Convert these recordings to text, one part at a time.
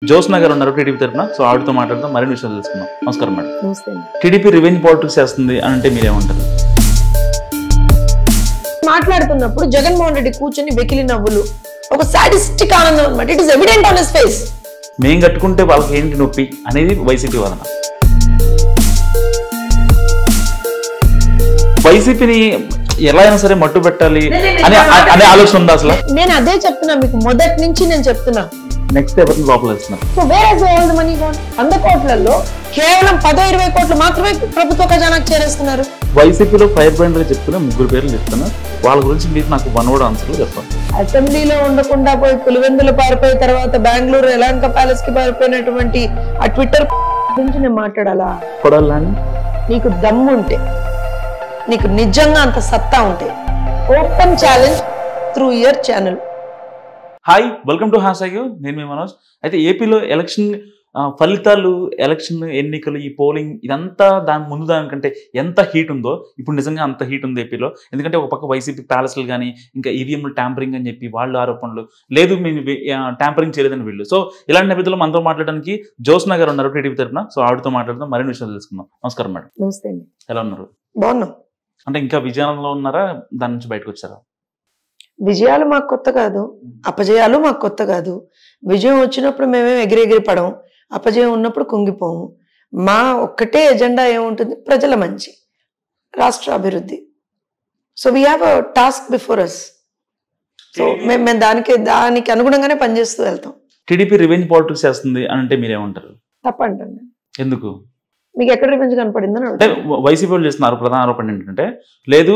జ్యోత్స్న గారు ఉన్నారు టీడీపీ తరఫున. సో ఆవిడతో మాట్లాడదాం, మరిన్ని విషయాలు తెలుసుకుందాం. నమస్కారం మేడం. నమస్తే. టీడీపీ రివెంజ్ పాలిటిక్స్ చేస్తుంది అని అంటే మీరేమంటారు? మాట్లాడుతున్నప్పుడు జగన్మోహన్ రెడ్డి కూర్చొని వెకిలి నవ్వులు, ఒక సాడిస్టిక్ ఆనందం అన్నమాట. It is evident on his face. మేం కట్టుకుంటే వాళ్ళకి ఏంటి నొప్పి అనేది వైసీపీ వాదన. వైసీపీని ఎలా అయినా సరే మట్టు పెట్టాలి అనే ఆలోచన ఉందా అసలు? నేను అదే చెప్తున్నా మీకు, మొదటి నుంచి నేను చెప్తున్నా. నెక్స్ట్ ఎవరిని లోపల వేస్తున్నారు? 100 కోట్లలో కేవలం 10-20 కోట్లు మాత్రమే ప్రభుత్వ ఖజానాకు చేరేస్తున్నారు. వైసీపీలో ఫైర్ బ్రాండ్ చెప్తున్నా, 3 పేర్లు చెప్తున్నా. వాళ్ళ గురించి మీరు నాకు 1 word ఆన్సర్లు చెప్పండి. అసెంబ్లీలో ఉండకుండా పోయి పులివెందులు పారిపోయిన తర్వాత బెంగళూరు ఎలాంక ప్యాలెస్ కి పారిపోయినటువంటి ఆ ట్విట్టర్ గురించి నేను మాట్లాడాలా? కొడాలని నీకు దమ్ము ఉంటే, నీకు నిజంగా అంత సత్తా ఉంటే, open challenge through your channel. Hi, welcome to #. నేను మీ మనోజ్. అయితే ఏపీలో ఎలక్షన్ ఫలితాలు, ఎలక్షన్ ఎన్నికలు, ఈ పోలింగ్ ఇదంతా దాని ముందు దానికంటే ఎంత హీట్ ఉందో ఇప్పుడు నిజంగా అంత హీట్ ఉంది ఏపీలో. ఎందుకంటే ఒక పక్క వైసీపీ ప్యాలెస్లు కానీ, ఇంకా ఈవీఎంలు ట్యాంపరింగ్ అని చెప్పి వాళ్ళు ఆరోపణలు, లేదు మేము ట్యాంపరింగ్ చేయలేదని వీళ్ళు. సో ఇలాంటి నేపథ్యంలో మనతో మాట్లాడడానికి జ్యోత్స్న గారు ఉన్నారు టీడీపీ తరఫున. సో ఆవిడతో మాట్లాడదాం, మరిన్ని విషయాలు తెలుసుకుందాం. నమస్కారం మేడం. నమస్తే అండి. ఎలా ఉన్నారు? బాగున్నాం. అంటే ఇంకా విజయనగరంలో ఉన్నారా, దాని నుంచి బయటకు వచ్చారా? విజయాలు మాకు కొత్త కాదు, అపజయాలు మాకు కొత్త కాదు. విజయం వచ్చినప్పుడు మేమేం ఎగిరెగిరి పడం, అపజయం ఉన్నప్పుడు కుంగిపోము. మా ఒక్కటే ఎజెండా ఏముంటుంది? ప్రజల మంచి, రాష్ట్ర అభివృద్ధి. So we have a task before us. So మేము దానికి అనుగుణంగానే పనిచేస్తూ వెళ్తాం. టీడీపీ రివెంజ్ పాలిటిక్స్ చేస్తుంది అని అంటే మీరేమంటారు? తప్పండి. ఎందుకు? మీకు ఎక్కడ రివెంజ్ కనపడిందని అంటే వైసీపీ వాళ్ళు చేస్తున్నారు ప్రధాన ఆరోపణ ఏంటంటే, లేదు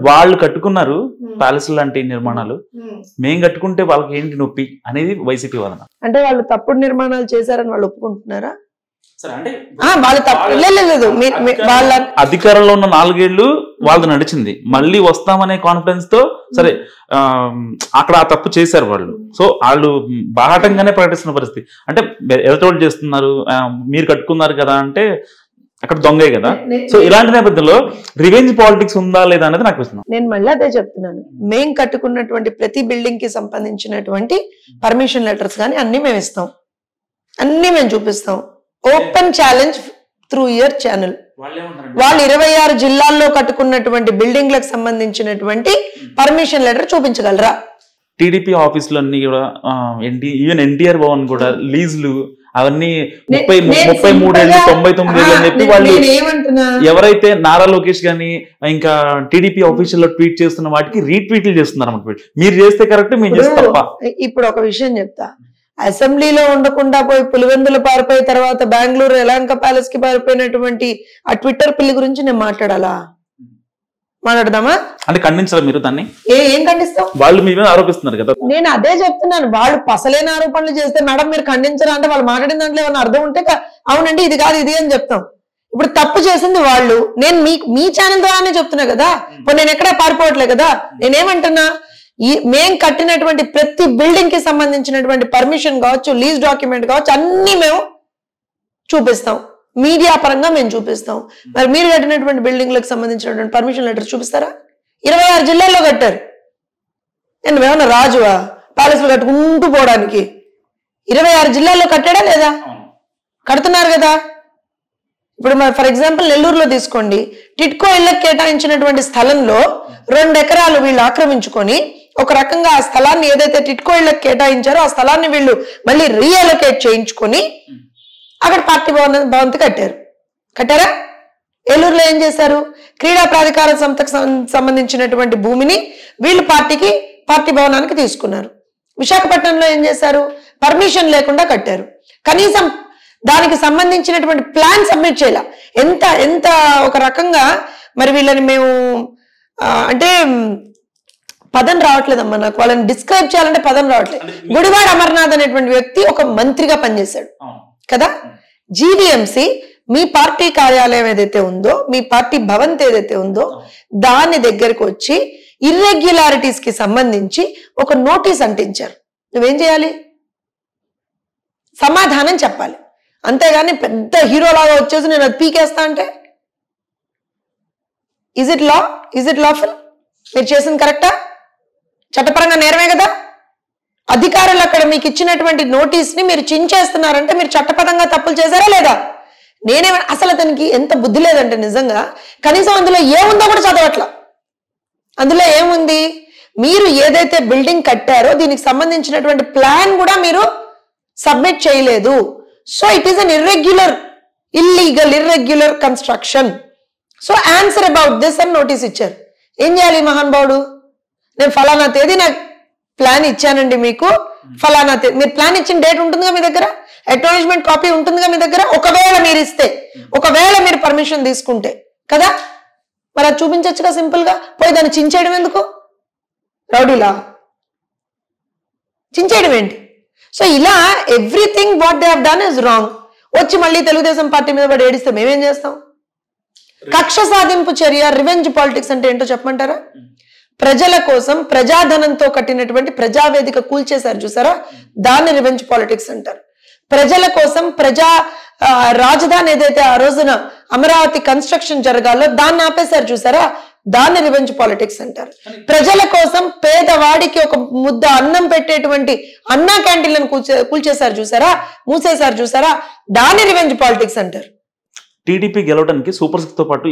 వాళ్ళు కట్టుకున్నారు ప్యాలెస్ లాంటి నిర్మాణాలు, మేం కట్టుకుంటే వాళ్ళకి ఏంటి నొప్పి అనేది వైసీపీ వాదన. అంటే వాళ్ళు తప్పుడు నిర్మాణాలు చేశారని వాళ్ళు ఒప్పుకుంటున్నారా? వాళ్ళ అధికారంలో ఉన్న 4 ఏళ్లు వాళ్ళది నడిచింది, మళ్ళీ వస్తామనే కాన్ఫిడెన్స్ తో సరే అక్కడ ఆ తప్పు చేశారు వాళ్ళు. సో వాళ్ళు బాహాటంగానే ప్రకటిస్తున్న పరిస్థితి. అంటే ఎలక్టోరల్ చేస్తున్నారు, మీరు కట్టుకున్నారు కదా అంటే అక్కడ దొంగే కదా. సో ఇలాంటి నేపథ్యంలో రివెంజ్ పాలిటిక్స్ ఉందా లేదా అనేది నాకు ప్రశ్న. నేను మళ్ళీ అదే చెప్తున్నాను. మేం కట్టుకున్నటువంటి ప్రతి బిల్డింగ్ కి సంబంధించినటువంటి పర్మిషన్ లెటర్స్ కానీ అన్ని మేము ఇస్తాం, అన్ని మేము చూపిస్తాం. Open challenge through your channel. వాళ్ళు 26 జిల్లాల్లో కట్టుకున్నటువంటి బిల్డింగ్లకు సంబంధించినటువంటి పర్మిషన్ లెటర్ చూపించగలరా? టీడీపీ ఆఫీసులన్నీ కూడా, ఈవెన్ ఎన్టీఆర్ భవన్ కూడా లీజులు అవన్నీ 33 ఏళ్ళు 99 ఏళ్ళు అని చెప్పి వాళ్ళు ఎవరైతే నారా లోకేష్ గాని ఇంకా టీడీపీ ఆఫీషియల్ లో ట్వీట్ చేస్తున్న వాటికి రీట్వీట్లు చేస్తున్నారు అన్నమాట. మీరు చేస్తే కరెక్ట్, మేము చేస్తే తప్ప. ఇప్పుడు ఒక విషయం చెప్తా. అసెంబ్లీలో ఉండకుండా పోయి పులివెందులు పారిపోయిన తర్వాత బెంగళూరు ఎలాంక ప్యాలెస్ కి పారిపోయినటువంటి ఆ ట్విట్టర్ పిల్లి గురించి నేను మాట్లాడాలా? మాట్లాడదామా? అంటే ఖండించాలి మీరు దాన్ని? ఏం ఖండిస్తాం? వాళ్ళు మీ మీద ఆరోపిస్తున్నారు కదా. నేను అదే చెప్తున్నాను. వాళ్ళు పసలేని ఆరోపణలు చేస్తే మేడం మీరు ఖండించరా అంటే, వాళ్ళు మాట్లాడిన దాంట్లో ఏమన్నా అర్థం ఉంటే అవునండి ఇది కాదు ఇది అని చెప్తాం. ఇప్పుడు తప్పు చేసింది వాళ్ళు, నేను మీ ఛానల్ ద్వారానే చెప్తున్నా కదా. ఇప్పుడు నేను ఎక్కడా పారిపోవట్లే కదా. నేనేమంటున్నా, మేం కట్టినటువంటి ప్రతి బిల్డింగ్ కి సంబంధించినటువంటి పర్మిషన్ కావచ్చు, లీజ్ డాక్యుమెంట్ కావచ్చు, అన్ని మేము చూపిస్తాం. మీడియా పరంగా మేము చూపిస్తాం. మరి మీరు కట్టినటువంటి బిల్డింగ్లకు సంబంధించినటువంటి పర్మిషన్ లెటర్ చూపిస్తారా? 26 జిల్లాల్లో కట్టారు. నేను ఏమన్నా రాజువా ప్యాలెస్లు కట్టుకుంటూ పోవడానికి? 26 జిల్లాల్లో కట్టాడా లేదా? కడుతున్నారు కదా. ఇప్పుడు ఫర్ ఎగ్జాంపుల్ నెల్లూరులో తీసుకోండి. టిట్కో ఇళ్లకు కేటాయించినటువంటి స్థలంలో 2 ఎకరాలు వీళ్ళు ఆక్రమించుకొని ఒక రకంగా ఆ స్థలాన్ని ఏదైతే టిట్కో ఇళ్లకు కేటాయించారో ఆ స్థలాన్ని వీళ్ళు మళ్ళీ రీఅలొకేట్ చేయించుకొని అక్కడ పార్టీ భవంతి కట్టారా? ఏలూరులో ఏం చేశారు? క్రీడా ప్రాధికార సంస్థకు సంబంధించినటువంటి భూమిని వీళ్ళు పార్టీ భవనానికి తీసుకున్నారు. విశాఖపట్నంలో ఏం చేశారు? పర్మిషన్ లేకుండా కట్టారు. కనీసం దానికి సంబంధించినటువంటి ప్లాన్ సబ్మిట్ చేయాల. ఎంత ఒక రకంగా మరి వీళ్ళని మేము అంటే పదం రావట్లేదమ్మా నాకు, వాళ్ళని డిస్క్రైబ్ చేయాలంటే పదం రావట్లేదు. గుడివాడ అమర్నాథ్ అనేటువంటి వ్యక్తి ఒక మంత్రిగా పనిచేశాడు కదా. జీవీఎంసీ మీ పార్టీ కార్యాలయం ఏదైతే ఉందో, మీ పార్టీ భవంతి ఏదైతే ఉందో దాని దగ్గరకు వచ్చి ఇర్రెగ్యులారిటీస్ కి సంబంధించి ఒక నోటీస్ అంటించారు. నువ్వేం చేయాలి? సమాధానం చెప్పాలి. అంతేగాని పెద్ద హీరోలాగా వచ్చేసి నేను అది పీకేస్తా అంటే ఇజ్ ఇట్ లాఫుల్? మీరు చేసింది కరెక్టా? చట్టపరంగా నేరమే కదా. అధికారులు అక్కడ మీకు ఇచ్చినటువంటి నోటీస్ ని మీరు చించేస్తున్నారంటే మీరు చట్టపరంగా తప్పులు చేశారా లేదా? అసలు అతనికి ఎంత బుద్ధి లేదంటే నిజంగా కనీసం అందులో ఏముందో కూడా చదవట్లా. అందులో ఏముంది? మీరు ఏదైతే బిల్డింగ్ కట్టారో దీనికి సంబంధించినటువంటి ప్లాన్ కూడా మీరు సబ్మిట్ చేయలేదు. So it is an irregular construction. So answer about this అని నోటీస్ ఇచ్చారు. ఏం చేయాలి మహానుభావుడు? నేను ఫలానా తేదీ నాకు ప్లాన్ ఇచ్చానండి, మీకు ఫలానా తేదీ, మీరు ప్లాన్ ఇచ్చిన డేట్ ఉంటుందిగా మీ దగ్గర, అక్నాలెడ్జ్మెంట్ కాపీ ఉంటుందిగా మీ దగ్గర. ఒకవేళ మీరు ఇస్తే, ఒకవేళ మీరు పర్మిషన్ తీసుకుంటే కదా, మరి అది చూపించచ్చుగా సింపుల్ గా. పోయి దాన్ని చించేయడం ఎందుకు? రౌడీలా చించేయడం ఏంటి? సో ఇలా everything what they have done is wrong. వచ్చి మళ్ళీ తెలుగుదేశం పార్టీ మీద పడి ఏడిస్తే మేమేం చేస్తాం? కక్ష సాధింపు చర్య, రివెంజ్ పాలిటిక్స్ అంటే ఏంటో చెప్పమంటారా? ప్రజల కోసం ప్రజాధనంతో కట్టినటువంటి ప్రజావేదిక కూల్చేశారు చూసారా, దాన్ని రివెంజ్ పాలిటిక్స్ అంటారు. ప్రజల కోసం రాజధాని ఏదైతే ఆ రోజున అమరావతి కన్స్ట్రక్షన్ జరగాలో దాన్ని ఆపేశారు చూసారా, దాన్ని రివెంజ్ పాలిటిక్స్ అంటారు. ప్రజల కోసం పేదవాడికి ఒక ముద్ద అన్నం పెట్టేటువంటి అన్నా క్యాంటీన్లను కూల్చేశారు చూసారా, మూసేశారు చూసారా, దాన్ని రివెంజ్ పాలిటిక్స్ అంటారు. టీడీపీ గెలవడానికి సూపర్ 6 తో పాటు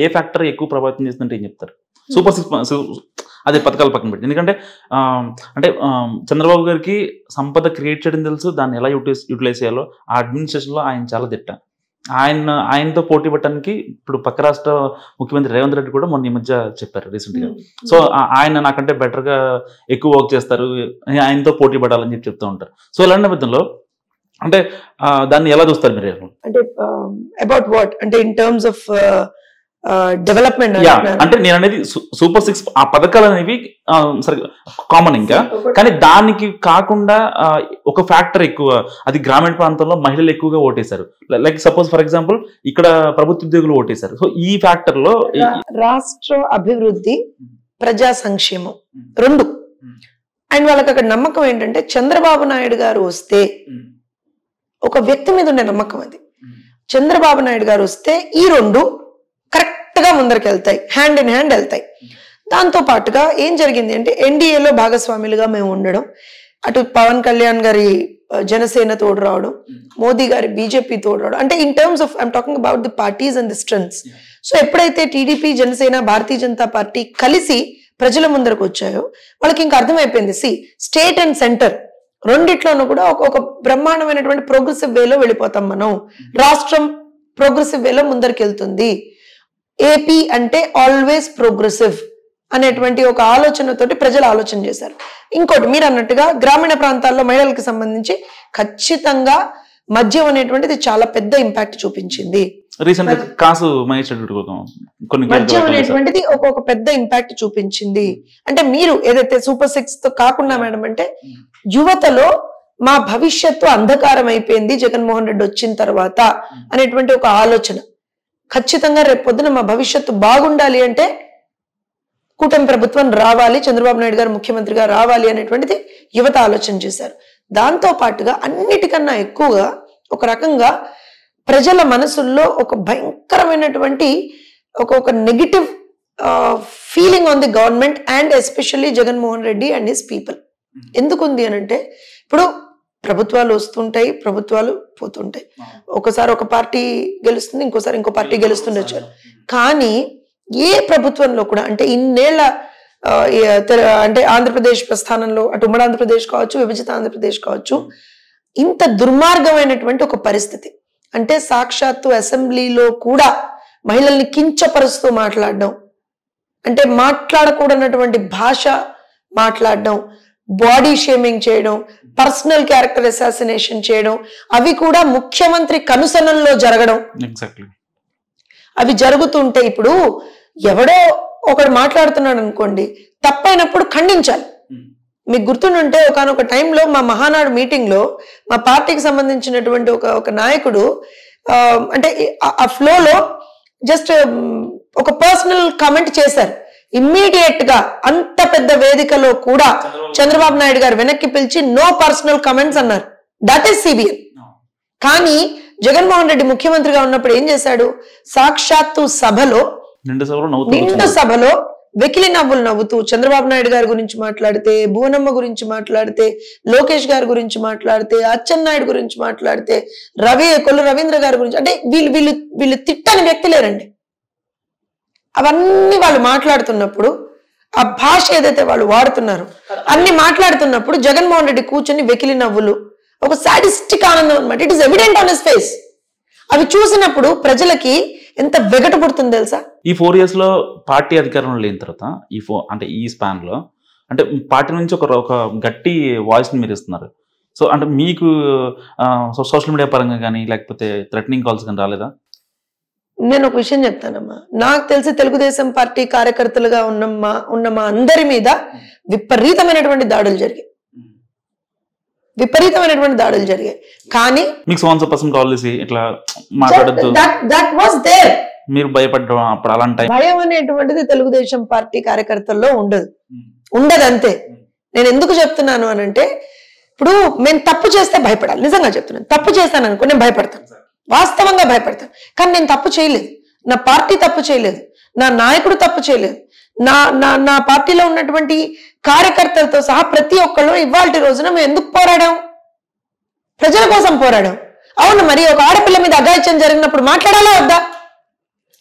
ఏ ఫ్యాక్టర్ ఎక్కువ ప్రభావితం చేస్తుందంటే ఏం చెప్తారు? సూపర్ 6 అదే పథకాల పక్కన పెట్టి. ఎందుకంటే అంటే చంద్రబాబు గారికి సంపద క్రియేట్ చేయడం తెలుసు, దాన్ని ఎలా యూటిలైజ్ చేయాలో ఆ అడ్మినిస్ట్రేషన్లో ఆయన చాలా దిట్ట. ఆయనతో పోటీ పట్టడానికి ఇప్పుడు పక్క రాష్ట్ర ముఖ్యమంత్రి రేవంత్ రెడ్డి కూడా మొన్న ఈ మధ్య చెప్పారు రీసెంట్గా. సో ఆయన నాకంటే బెటర్గా ఎక్కువ వర్క్ చేస్తారు, ఆయనతో పోటీ పడాలని చెప్తూ ఉంటారు. సో ఇలాంటి నేపథ్యంలో అంటే దాన్ని ఎలా చూస్తారు మీరు? అంటే అబౌట్ వాట్ అంటే ఇన్ టర్మ్స్ ఆఫ్ డెవలప్మెంట్ అంటే నేను అనేది సూపర్ 6 ఆ పథకాలు అనేవి సరే కామన్, ఇంకా కానీ దానికి కాకుండా ఒక ఫ్యాక్టర్ ఎక్కువ, అది గ్రామీణ ప్రాంతంలో మహిళలు ఎక్కువగా ఓటేశారు. లైక్ సపోజ్ ఫర్ ఎగ్జాంపుల్ ఇక్కడ ప్రభుత్వ ఉద్యోగులు ఓటేశారు. సో ఈ ఫ్యాక్టర్ లో రాష్ట్ర అభివృద్ధి, ప్రజా సంక్షేమం రెండు, అండ్ వాళ్ళకి అక్కడ నమ్మకం ఏంటంటే చంద్రబాబు నాయుడు గారు వస్తే, ఒక వ్యక్తి మీద ఉండే నమ్మకం అది. చంద్రబాబు నాయుడు గారు వస్తే ఈ రెండు కరెక్ట్ గా ముందరికి వెళ్తాయి, హ్యాండ్ ఇన్ హ్యాండ్ వెళ్తాయి. దాంతో పాటుగా ఏం జరిగింది అంటే ఎన్డీఏలో భాగస్వాములుగా మేము ఉండడం, అటు పవన్ కళ్యాణ్ గారి జనసేన తోడు రావడం, మోదీ గారి బీజేపీ తోడు రావడం, అంటే in terms of I'm talking about the parties and the strengths. So ఎప్పుడైతే టీడీపీ, జనసేన, భారతీయ జనతా పార్టీ కలిసి ప్రజల ముందరకు వచ్చాయో వాళ్ళకి ఇంకా అర్థమైపోయింది, స్టేట్ అండ్ సెంటర్ రెండిట్లోనూ కూడా ఒక బ్రహ్మాండమైనటువంటి ప్రోగ్రెసివ్ వేలో వెళ్ళిపోతాం మనం, రాష్ట్రం ప్రోగ్రెసివ్ వేలో ముందరికి వెళ్తుంది, ఏపీ అంటే ఆల్వేస్ ప్రోగ్రెసివ్ అనేటువంటి ఒక ఆలోచనతోటి ప్రజలు ఆలోచన చేశారు. ఇంకోటి మీరు అన్నట్టుగా గ్రామీణ ప్రాంతాల్లో మహిళలకు సంబంధించి ఖచ్చితంగా మద్యం అనేటువంటిది చాలా పెద్ద ఇంపాక్ట్ చూపించింది. మద్యం అనేటువంటిది ఒక పెద్ద ఇంపాక్ట్ చూపించింది. అంటే మీరు ఏదైతే సూపర్ 6 తో కాకుండా మేడం అంటే యువతలో మా భవిష్యత్తు అంధకారం అయిపోయింది జగన్మోహన్ రెడ్డి వచ్చిన తర్వాత అనేటువంటి ఒక ఆలోచన, ఖచ్చితంగా రేపు పొద్దున మా భవిష్యత్తు బాగుండాలి అంటే కూటమి ప్రభుత్వం రావాలి, చంద్రబాబు నాయుడు గారు ముఖ్యమంత్రిగా రావాలి అనేటువంటిది యువత ఆలోచన చేశారు. దాంతో పాటుగా అన్నిటికన్నా ఎక్కువగా ఒక రకంగా ప్రజల మనసుల్లో ఒక భయంకరమైనటువంటి ఒక negative feeling on the government and especially Jaganmohan Reddy and his people. ఎందుకుంది అని అంటే ఇప్పుడు ప్రభుత్వాలు వస్తుంటాయి, ప్రభుత్వాలు పోతుంటాయి, ఒకసారి ఒక పార్టీ గెలుస్తుంది, ఇంకోసారి ఇంకో పార్టీ గెలుస్తుండొచ్చు. కానీ ఏ ప్రభుత్వంలో కూడా అంటే ఇన్నేళ్ల అంటే ఆంధ్రప్రదేశ్ ప్రస్థానంలో అటు ఉమ్మడి ఆంధ్రప్రదేశ్ కావచ్చు, విభజిత ఆంధ్రప్రదేశ్ కావచ్చు, ఇంత దుర్మార్గమైనటువంటి ఒక పరిస్థితి అంటే సాక్షాత్తు అసెంబ్లీలో కూడా మహిళల్ని కించపరుస్తూ మాట్లాడడం, అంటే మాట్లాడకూడనటువంటి భాష మాట్లాడడం, బాడీ షేమింగ్ చేయడం, పర్సనల్ క్యారెక్టర్ అసాసినేషన్ చేయడం, అవి కూడా ముఖ్యమంత్రి కనుసనల్లో జరగడం, అవి జరుగుతుంటే ఇప్పుడు ఎవడో ఒకడు మాట్లాడుతున్నాడు అనుకోండి, తప్పైనప్పుడు ఖండించాలి. మీకు గుర్తుంటే ఒకానొక టైంలో మా మహానాడు మీటింగ్ లో మా పార్టీకి సంబంధించినటువంటి ఒక నాయకుడు అంటే ఆ ఫ్లోలో జస్ట్ ఒక పర్సనల్ కామెంట్ చేశారు. ఇమ్మీడియట్ గా అంత పెద్ద వేదికలో కూడా చంద్రబాబు నాయుడు గారు వెనక్కి పిలిచి నో పర్సనల్ కమెంట్స్ అన్నారు. That is CBN. కానీ జగన్మోహన్ రెడ్డి ముఖ్యమంత్రిగా ఉన్నప్పుడు ఏం చేశాడు, సాక్షాత్తు సభలో నిండు సభలో వెకిలి నవ్వులు నవ్వుతూ చంద్రబాబు నాయుడు గారి గురించి మాట్లాడితే, భువనమ్మ గురించి మాట్లాడితే, లోకేష్ గారి గురించి మాట్లాడితే, అచ్చెన్నాయుడు గురించి మాట్లాడితే, కొల్లు రవీంద్ర గారి గురించి, అంటే వీళ్ళు తిట్టని వ్యక్తి లేరండి. అవన్నీ వాళ్ళు మాట్లాడుతున్నప్పుడు, ఆ భాష ఏదైతే వాళ్ళు వాడుతున్నారు అన్ని మాట్లాడుతున్నప్పుడు జగన్మోహన్ రెడ్డి కూర్చొని వెకిలి నవ్వులు, ఒక సాడిస్టిక్ ఆనందం అనమాట. It is evident on his face. అవి చూసినప్పుడు ప్రజలకి ఎంత వెగట పుడుతుంది తెలుసా? ఈ 4 years లో పార్టీ అధికారంలో లేని తర్వాత అంటే ఈ స్పాన్ లో అంటే పార్టీ నుంచి ఒక గట్టి వాయిస్ ని మీరు ఇస్తున్నారు. సో అంటే మీకు సోషల్ మీడియా పరంగా కానీ లేకపోతే థ్రెటనింగ్ కాల్స్ కానీ రాలేదా? నేను ఒక విషయం చెప్తానమ్మా. నాకు తెలిసి తెలుగుదేశం పార్టీ కార్యకర్తలుగా ఉన్న మా అందరి మీద విపరీతమైనటువంటి దాడులు జరిగాయి. కానీ మీకు 100% కాల్ చేసి ఇట్లా మాట్లాడద్దు మీరు భయపడ్డం అప్పుడు అలాంటి భయం అనేటువంటిది తెలుగుదేశం పార్టీ కార్యకర్తల్లో ఉండదు అంతే. నేను ఎందుకు చెప్తున్నాను అనంటే, ఇప్పుడు మేము తప్పు చేస్తే భయపడాలి. నిజంగా చెప్తున్నాను, తప్పు చేస్తాను అనుకో నేను భయపడతాను, వాస్తవంగా భయపడతాను. కానీ నేను తప్పు చేయలేదు, నా పార్టీ తప్పు చేయలేదు, నా నాయకుడు తప్పు చేయలేదు, నా పార్టీలో ఉన్నటువంటి కార్యకర్తలతో సహా ప్రతి ఒక్కళ్ళు ఇవాళ రోజున మేము ఎందుకు పోరాడాం? ప్రజల కోసం పోరాడాం. అవును, మరి ఒక ఆడపిల్ల మీద అఘాయిత్యం జరిగినప్పుడు మాట్లాడాలా వద్దా?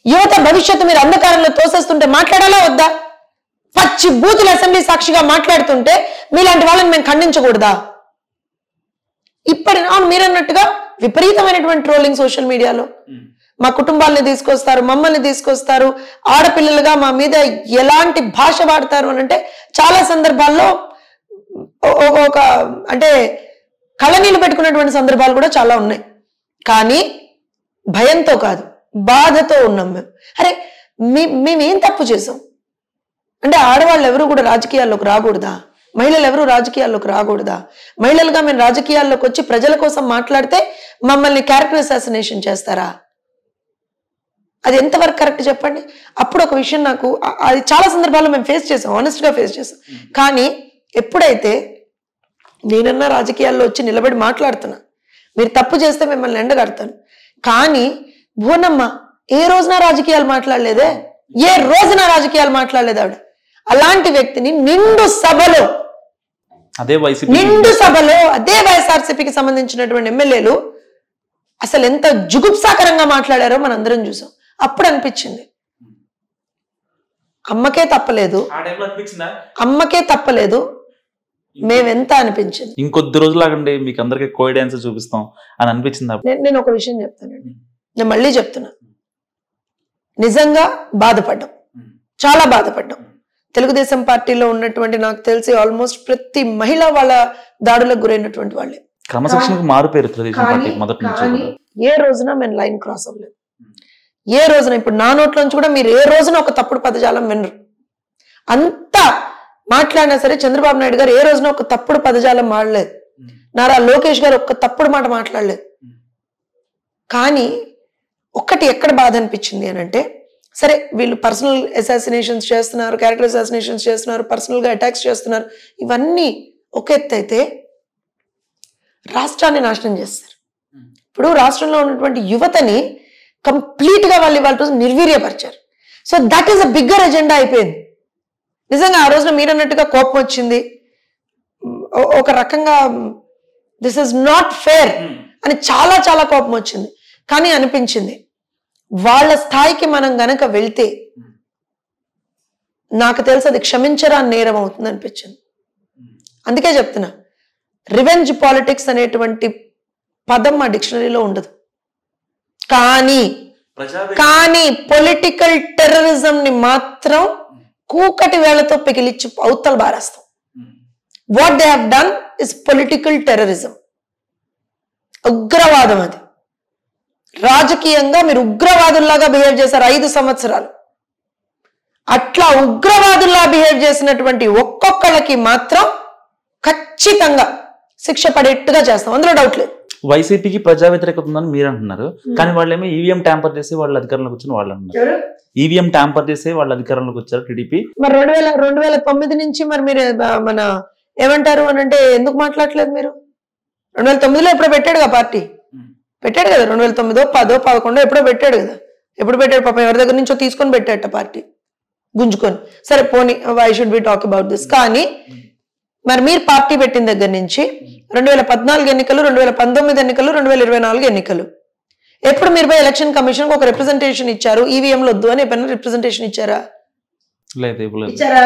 యువత భవిష్యత్తు మీరు అంధకారంలో తోసేస్తుంటే మాట్లాడాలా వద్దా? పచ్చి బూతుల అసెంబ్లీ సాక్షిగా మాట్లాడుతుంటే మీలాంటి వాళ్ళని మేము ఖండించకూడదా? అవును, మీరన్నట్టుగా విపరీతమైనటువంటి ట్రోలింగ్ సోషల్ మీడియాలో. మా కుటుంబాలని తీసుకొస్తారు, మమ్మల్ని తీసుకొస్తారు, ఆడపిల్లలుగా మా మీద ఎలాంటి భాష వాడతారు అని అంటే చాలా సందర్భాల్లో అంటే కళ్ళనీళ్ళు పెట్టుకున్నటువంటి సందర్భాలు కూడా చాలా ఉన్నాయి. కానీ భయంతో కాదు, బాధతో ఉన్నాం మేము. అరే మేమేం తప్పు చేసాం అంటే ఆడవాళ్ళు ఎవరు కూడా రాజకీయాల్లోకి రాకూడదా? మహిళలు ఎవరు రాజకీయాల్లోకి రాకూడదా? మహిళలుగా మేము రాజకీయాల్లోకి వచ్చి ప్రజల కోసం మాట్లాడితే మమ్మల్ని క్యారెక్టర్ అసాసినేషన్ చేస్తారా? అది ఎంతవరకు కరెక్ట్ చెప్పండి? అప్పుడు ఒక విషయం నాకు అది చాలా సందర్భాల్లో మేము ఫేస్ చేసాం, ఆనెస్ట్గా ఫేస్ చేసాం. కానీ ఎప్పుడైతే నేనన్నా రాజకీయాల్లో వచ్చి నిలబడి మాట్లాడుతున్నా, మీరు తప్పు చేస్తే మిమ్మల్ని ఎండగడతాను. కానీ భువనమ్మ ఏ రోజున రాజకీయాలు మాట్లాడలేదే, ఏ రోజున రాజకీయాలు మాట్లాడలేదు ఆవిడ. అలాంటి వ్యక్తిని నిండు సభలో అదే వైఎస్ఆర్సీపీకి సంబంధించినటువంటి ఎమ్మెల్యేలు అసలు ఎంత జుగుప్సాకరంగా మాట్లాడారో మనందరం చూసాం. అప్పుడు అనిపించింది అమ్మకే తప్పలేదు, మేమెంత అనిపించింది. ఇంకొద్ది రోజులు ఆగండి మీకు అందరికీ కోయి డాన్స్ చూపిస్తాం అని అనిపించింది. నేను ఒక విషయం చెప్తానండి, నేను మళ్ళీ చెప్తున్నా, నిజంగా బాధపడ్డాం, చాలా బాధపడ్డాం. తెలుగుదేశం పార్టీలో ఉన్నటువంటి నాకు తెలిసి ఆల్మోస్ట్ ప్రతి మహిళ వాళ్ళ దాడులకు గురైనటువంటి వాళ్ళే. క్రమశిక్షణకు మారు పేరు తెలుగుదేశం పార్టీ మొదటి నుంచి. ఏ రోజున మేము లైన్ క్రాస్ అవ్వలేదు. ఏ రోజున ఇప్పుడు నా నోట్లోంచి కూడా మీరు ఏ రోజున ఒక తప్పుడు పదజాలం వినరు. అంతా మాట్లాడినా సరే చంద్రబాబు నాయుడు గారు ఏ రోజున ఒక తప్పుడు పదజాలం మాడలేదు, నారా లోకేష్ గారు ఒక్క తప్పుడు మాట మాట్లాడలేదు. కానీ ఒక్కటి ఎక్కడ బాధ అనిపించింది అని అంటే, సరే వీళ్ళు పర్సనల్ అసాసినేషన్స్ చేస్తున్నారు, క్యారెక్టర్ అసాసినేషన్స్ చేస్తున్నారు, పర్సనల్గా అటాక్స్ చేస్తున్నారు, ఇవన్నీ ఒక ఎత్తు అయితే రాష్ట్రాన్ని నాశనం చేస్తారు. ఇప్పుడు రాష్ట్రంలో ఉన్నటువంటి యువతని కంప్లీట్గా వాళ్ళు ఇవాళ నిర్వీర్యపరిచారు. So that is a bigger agenda అయిపోయింది. నిజంగా ఆ రోజున మీరు అన్నట్టుగా కోపం వచ్చింది, ఒక రకంగా దిస్ ఇస్ నాట్ ఫేర్ అని చాలా చాలా కోపం వచ్చింది. కానీ అనిపించింది వాళ్ళ స్థాయికి మనం గనక వెళ్తే నాకు తెలిసి అది క్షమించరా నేరం అవుతుంది అనిపించింది. అందుకే చెప్తున్నా, రివెంజ్ పాలిటిక్స్ అనేటువంటి పదం మా డిక్షనరీలో ఉండదు. కానీ పొలిటికల్ టెర్రరిజం ని మాత్రం కూకటి వేళతో పిగిలిచ్చి అవతల బారేస్తాం. What they have done is political terrorism, ఉగ్రవాదం. అది రాజకీయంగా మీరు ఉగ్రవాదుల్లాగా బిహేవ్ చేశారు 5 సంవత్సరాలు. అట్లా ఉగ్రవాదుల్లా బిహేవ్ చేసినటువంటి ఒక్కొక్కళ్ళకి మాత్రం ఖచ్చితంగా శిక్ష పడేట్టుగా చేస్తాం, అందులో డౌట్ లేదు. వైసీపీకి ప్రజా వ్యతిరేకత ఉందని మీరు అంటున్నారు, కానీ వాళ్ళేమో ఈవీఎం ట్యాంపర్ చేసి వాళ్ళ అధికారంలోకి వచ్చిన వాళ్ళు అంటున్నారు. ఈవీఎం ట్యాంపర్ చేసి వాళ్ళ అధికారంలోకి వచ్చారు టీడీపీ. మరి 2009 నుంచి మరి మీరు మన ఏమంటారు అని అంటే ఎందుకు మాట్లాడలేదు? మీరు 2009లో ఎప్పుడో పెట్టాడుగా పార్టీ, పెట్టాడు కదా, 2009, 10, 11 ఎప్పుడో పెట్టాడు కదా. ఎప్పుడు పెట్టాడు పాపం, ఎవరి దగ్గర నుంచో తీసుకొని పెట్టాట పార్టీ. గుంజుకొని. సరే పోనీ, why should be talk about this. కానీ మరి మీరు పార్టీ పెట్టిన దగ్గర నుంచి 2014 ఎన్నికలు, 2019 ఎన్నికలు, 2024 ఎన్నికలు, ఎప్పుడు మీరు పోయి ఎలక్షన్ కమిషన్ ఒక రిప్రజెంటేషన్ ఇచ్చారు? ఈవీఎంలు వద్దు అని ఎప్పుడైనా రిప్రజెంటేషన్ ఇచ్చారా? ఇచ్చారా?